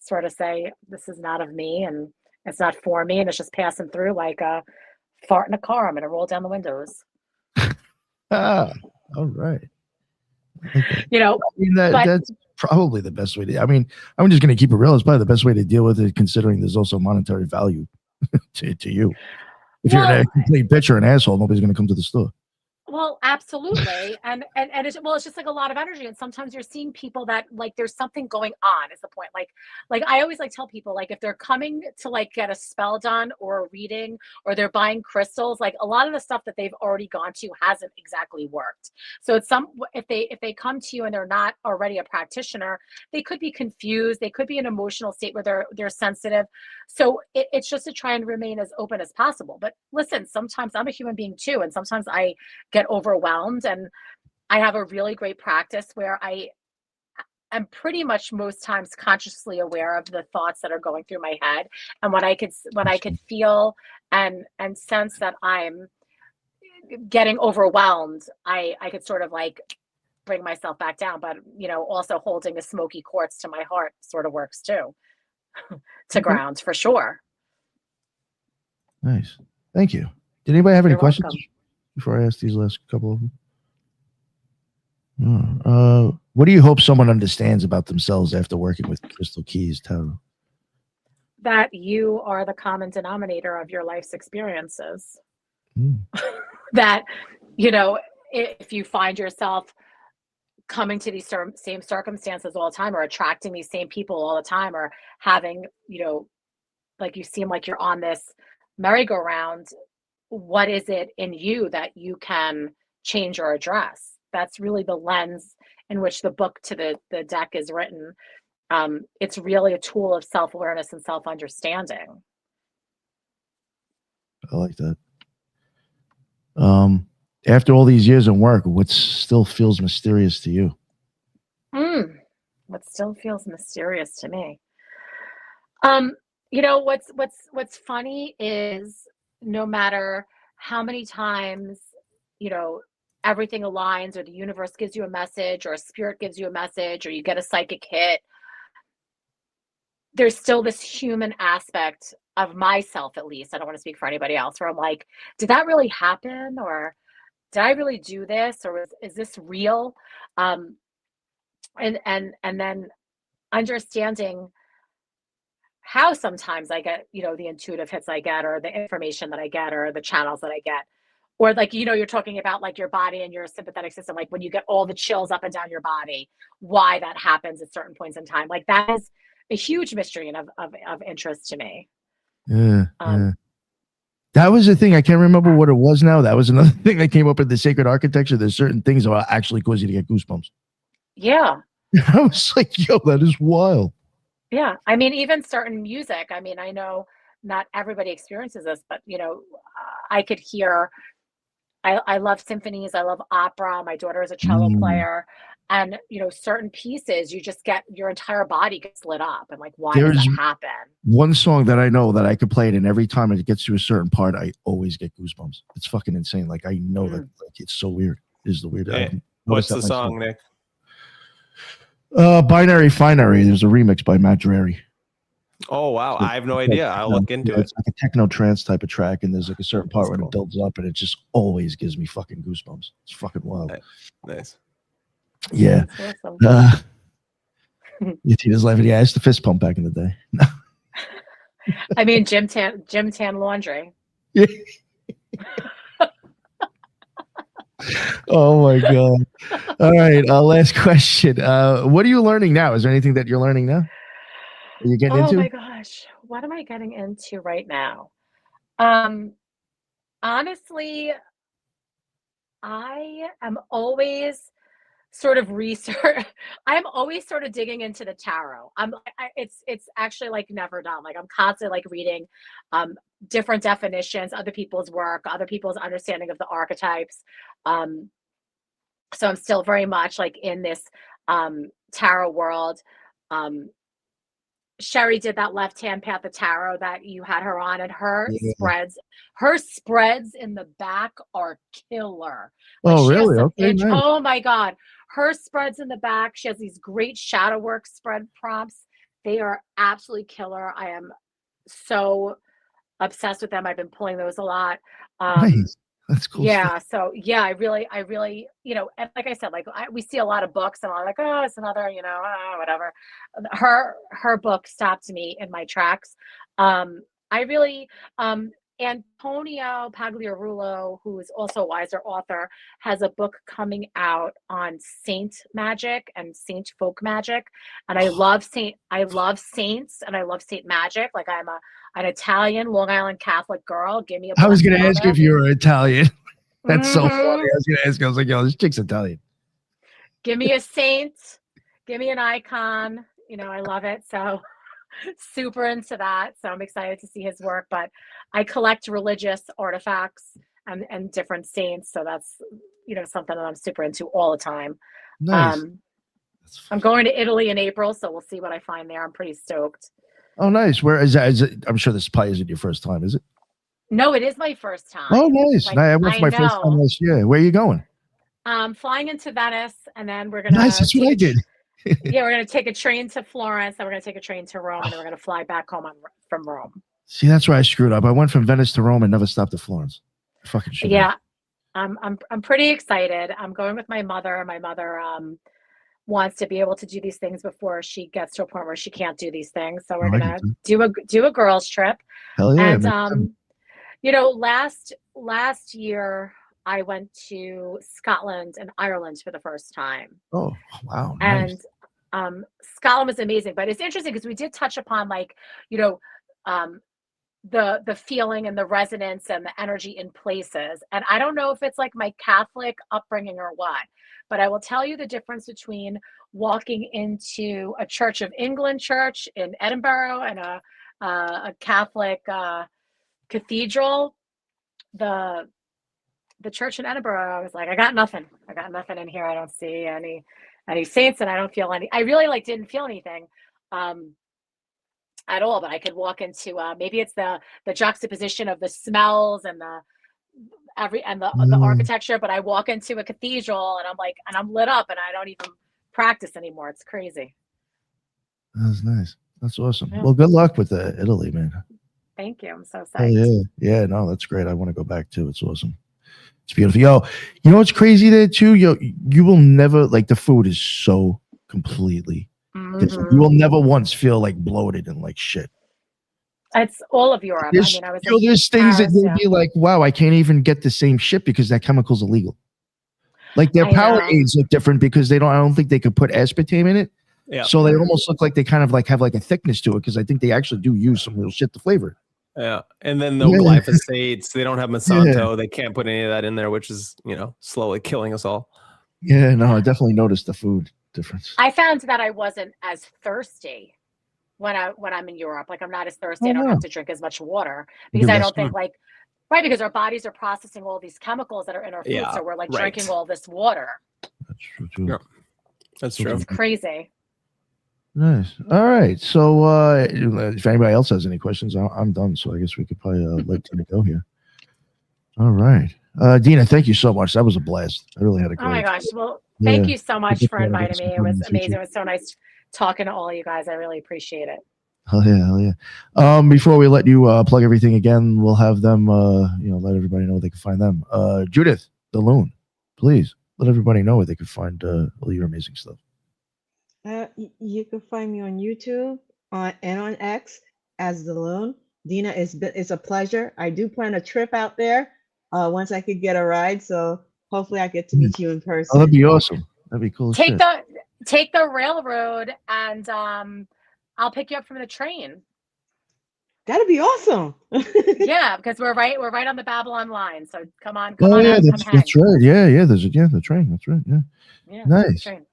sort of say, this is not of me and it's not for me. And it's just passing through like a fart in a car. I'm going to roll down the windows. Ah, all right. You know, I mean, that's probably the best way to. I mean, I'm just going to keep it real. It's probably the best way to deal with it, considering there's also monetary value to you. If you're a complete bitch or an asshole, nobody's going to come to the store. Well, absolutely. And it's just like a lot of energy. And sometimes you're seeing people that like there's something going on is the point. Like I always like tell people, like if they're coming to like get a spell done or a reading or they're buying crystals, like a lot of the stuff that they've already gone to hasn't exactly worked. So it's if they come to you and they're not already a practitioner, they could be confused. They could be in an emotional state where they're sensitive. So it's just to try and remain as open as possible. But listen, sometimes I'm a human being too. And sometimes I get overwhelmed, and I have a really great practice where I am pretty much most times consciously aware of the thoughts that are going through my head. And when I could feel and sense that I'm getting overwhelmed, I could sort of like bring myself back down. But you know, also holding a smoky quartz to my heart sort of works too. To ground for sure. Nice. Thank you. Did anybody have any You're questions welcome. before I ask these last couple of them? What do you hope someone understands about themselves after working with Crystal Keys Tarot? That you are the common denominator of your life's experiences. That, you know, if you find yourself coming to these same circumstances all the time, or attracting these same people all the time, or having, you know, like you seem like you're on this merry-go-round, what is it in you that you can change or address? That's really the lens in which the book to the deck is written. It's really a tool of self-awareness and self-understanding. I like that. After all these years in work, what still feels mysterious to you? What still feels mysterious to me? You know, what's funny is no matter how many times, you know, everything aligns, or the universe gives you a message, or a spirit gives you a message, or you get a psychic hit, there's still this human aspect of myself, at least. I don't want to speak for anybody else, where I'm like, did that really happen? Or did I really do this? Or is this real? And then understanding how sometimes I get, you know, the intuitive hits I get, or the information that I get, or the channels that I get, or like, you know, you're talking about like your body and your sympathetic system, like when you get all the chills up and down your body, why that happens at certain points in time. Like that is a huge mystery and of interest to me. Yeah. That was the thing. I can't remember what it was now. That was another thing that came up in the sacred architecture. There's certain things that will actually cause you to get goosebumps. Yeah. I was like, yo, that is wild. Yeah. I mean, even certain music. I mean, I know not everybody experiences this, but you know, I could hear, I love symphonies. I love opera. My daughter is a cello player. And, you know, certain pieces, you just get, your entire body gets lit up. And like, why does that happen? One song that I know that I could play it, and every time it gets to a certain part, I always get goosebumps. It's fucking insane. Like, I know that, like, it's so weird. It's the weird. Hey, what's the song, Nick? Binary Finery. There's a remix by Matt Drary. Oh wow, I have no idea. I'll look into it. It's like a techno trance type of track, and there's like a certain part where it builds up, and it just always gives me fucking goosebumps. It's fucking wild. Nice. Yeah. Awesome. Tina's laughing. Yeah, it's the fist pump back in the day. I mean, gym tan laundry. Yeah. Oh my god. All right, last question. What are you learning now? Is there anything that you're learning now? Are you getting into? Oh my gosh, what am I getting into right now? Honestly, I am always sort of research. I'm always sort of digging into the tarot. It's actually like never done. Like I'm constantly like reading different definitions, other people's work, other people's understanding of the archetypes. Um, so I'm still very much like in this tarot world. Um, Sherry did that left hand path of tarot that you had her on, and Yeah. her spreads in the back are killer. Like Oh, she has really? some Okay, nice. oh my God. Her spreads in the back. She has these great shadow work spread prompts. They are absolutely killer. I am so obsessed with them. I've been pulling those a lot. Nice. That's cool stuff. Yeah, so yeah, I really, and like I said, like we see a lot of books, and I'm like, oh, it's another, whatever. Her book stopped me in my tracks. I really, Antonio Pagliarulo, who is also a wiser author, has a book coming out on saint magic and saint folk magic, and I love saints, and I love saint magic. Like I'm an Italian Long Island Catholic girl. Give me a I was Blessed going to ask you Mother. if you were Italian. That's so funny. I Mhm. was going to ask. I was like, yo, this chick's Italian. Give me a saint. Give me an icon. I love it. So super into that. So I'm excited to see his work. But I collect religious artifacts and different saints. So that's something that I'm super into all the time. Nice. I'm going to Italy in April, so we'll see what I find there. I'm pretty stoked. Oh, nice. Where is that? Is it, I'm sure this probably isn't your first time, is it? No, it is my first time. Oh, nice. Like, I went for my first time last year. Where are you going? Flying into Venice, and then we're gonna Nice. That's what I did. yeah, we're gonna take a train to Florence, then we're gonna take a train to Rome, and then we're gonna fly back home from Rome. See, that's where I screwed up. I went from Venice to Rome and never stopped at Florence. I fucking should. Yeah, I'm pretty excited. I'm going with my mother. My mother wants to be able to do these things before she gets to a point where she can't do these things. So we're gonna do a girls trip. Hell yeah! And last year I went to Scotland and Ireland for the first time. Oh, wow. Nice. And Scotland was amazing, but it's interesting because we did touch upon the feeling and the resonance and the energy in places. And I don't know if it's like my Catholic upbringing or what, but I will tell you the difference between walking into a Church of England church in Edinburgh and a Catholic cathedral. The church in Edinburgh, I was like, I got nothing in here. I don't see any saints, and I don't feel any. I really didn't feel anything at all. But I could walk into maybe it's the juxtaposition of the smells and the architecture. But I walk into a cathedral and I'm like, and I'm lit up, and I don't even practice anymore. It's crazy. That's nice. That's awesome. Yeah. Well, good luck with Italy, man. Thank you. I'm so Oh, psyched. yeah. No, that's great. I want to go back too. It's awesome. It's beautiful. Yo, you know what's crazy there too? You will never, like, the food is so completely different. You will never once feel like bloated and like shit. It's all of Europe. There's, I was there's things that you'll be like, wow, I can't even get the same shit because that chemical's illegal. Like their power aids look different because I don't think they could put aspartame in it. Yeah. So they almost look like they kind of like have like a thickness to it because I think they actually do use some real shit to flavor it. Yeah. And then no glyphosates. They don't have Monsanto. Yeah. They can't put any of that in there, which is, slowly killing us all. Yeah, no, I definitely noticed the food difference. I found that I wasn't as thirsty when I'm in Europe. Like I'm not as thirsty. I don't have to drink as much water because I don't think because our bodies are processing all these chemicals that are in our food. Yeah, so we're drinking all this water. That's true too. Yeah. That's true. It's crazy. Nice. All right. So if anybody else has any questions, I'm done. So I guess we could probably let Dina go here. All right. Dina, thank you so much. That was a blast. I really had a great. Oh my gosh. Well, thank you so much for inviting me. It was amazing. It was so nice talking to all of you guys. I really appreciate it. Hell yeah. Before we let you plug everything again, we'll have them let everybody know where they can find them. Judith the Loon, please let everybody know where they can find all your amazing stuff. You can find me on YouTube and on X as the Loon. Dina, it's a pleasure. I do plan a trip out there once I could get a ride. So hopefully I get to meet you in person. Oh, that'd be awesome. That'd be cool. Take the railroad, and I'll pick you up from the train. That'd be awesome. Yeah, because we're right on the Babylon line. So come on Oh out, yeah, come hang. that's right. Yeah. There's the train. That's right. Yeah. Yeah, Nice. train.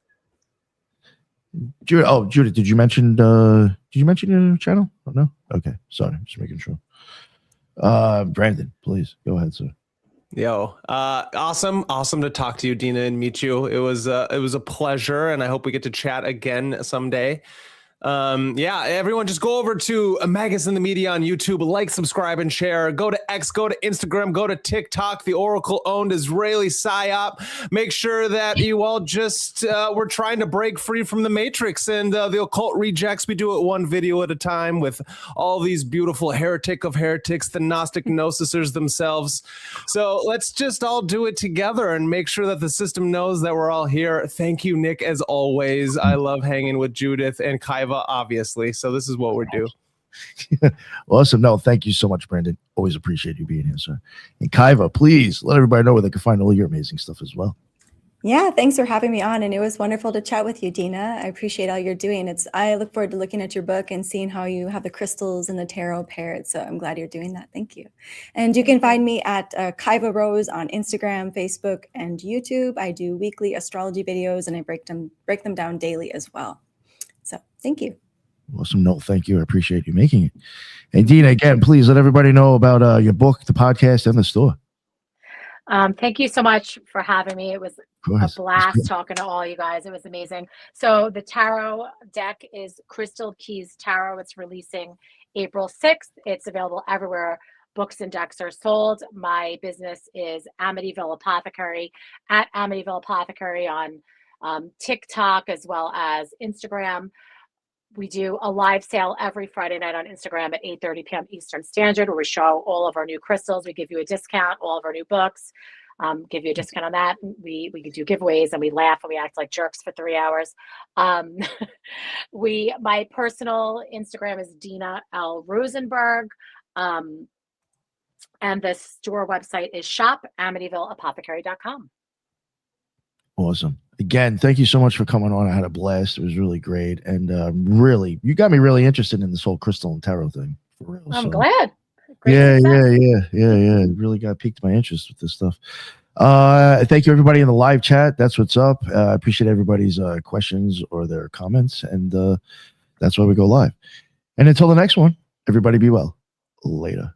Judith, did you mention your channel? Oh, no? Okay. Sorry. Just making sure. Brandon, please go ahead, sir. Yo, awesome to talk to you, Dina, and meet you. It was a pleasure, and I hope we get to chat again someday. Yeah, everyone just go over to Magus in the Media on YouTube, like, subscribe, and share. Go to X, go to Instagram, go to TikTok, the Oracle-owned Israeli PSYOP. Make sure that you all just, we're trying to break free from the Matrix and the occult rejects. We do it one video at a time with all these beautiful heretic of heretics, the Gnostic Gnosisers themselves. So let's just all do it together and make sure that the system knows that we're all here. Thank you, Nick, as always. I love hanging with Judith and Kaiva, obviously. So this is what we're doing. Awesome. No, thank you so much, Brandon. Always appreciate you being here, sir. And Kaiva, please let everybody know where they can find all your amazing stuff as well. Yeah, thanks for having me on. And it was wonderful to chat with you, Dina. I appreciate all you're doing. I look forward to looking at your book and seeing how you have the crystals and the tarot paired. So I'm glad you're doing that. Thank you. And you can find me at Kaiva Rose on Instagram, Facebook, and YouTube. I do weekly astrology videos and I break them down daily as well. So thank you. Awesome. No, thank you. I appreciate you making it. And Dina, again, please let everybody know about your book, the podcast, and the store. Thank you so much for having me. It was a blast talking to all you guys. It was amazing. So the tarot deck is Crystal Keys Tarot. It's releasing April 6th. It's available everywhere books and decks are sold. My business is Amityville Apothecary, at Amityville Apothecary on TikTok as well as Instagram. We do a live sale every Friday night on Instagram at 8:30 p.m. Eastern Standard, where we show all of our new crystals. We give you a discount, all of our new books, give you a discount on that. We do giveaways and we laugh and we act like jerks for 3 hours. My personal Instagram is Dina L. Rosenberg. And the store website is shop.amityvilleapothecary.com. Awesome. Again, thank you so much for coming on. I had a blast. It was really great. And really, you got me really interested in this whole crystal and tarot thing. For real. I'm glad. Yeah. It really got piqued my interest with this stuff. Thank you, everybody in the live chat. That's what's up. I appreciate everybody's questions or their comments. And that's why we go live. And until the next one, everybody be well. Later.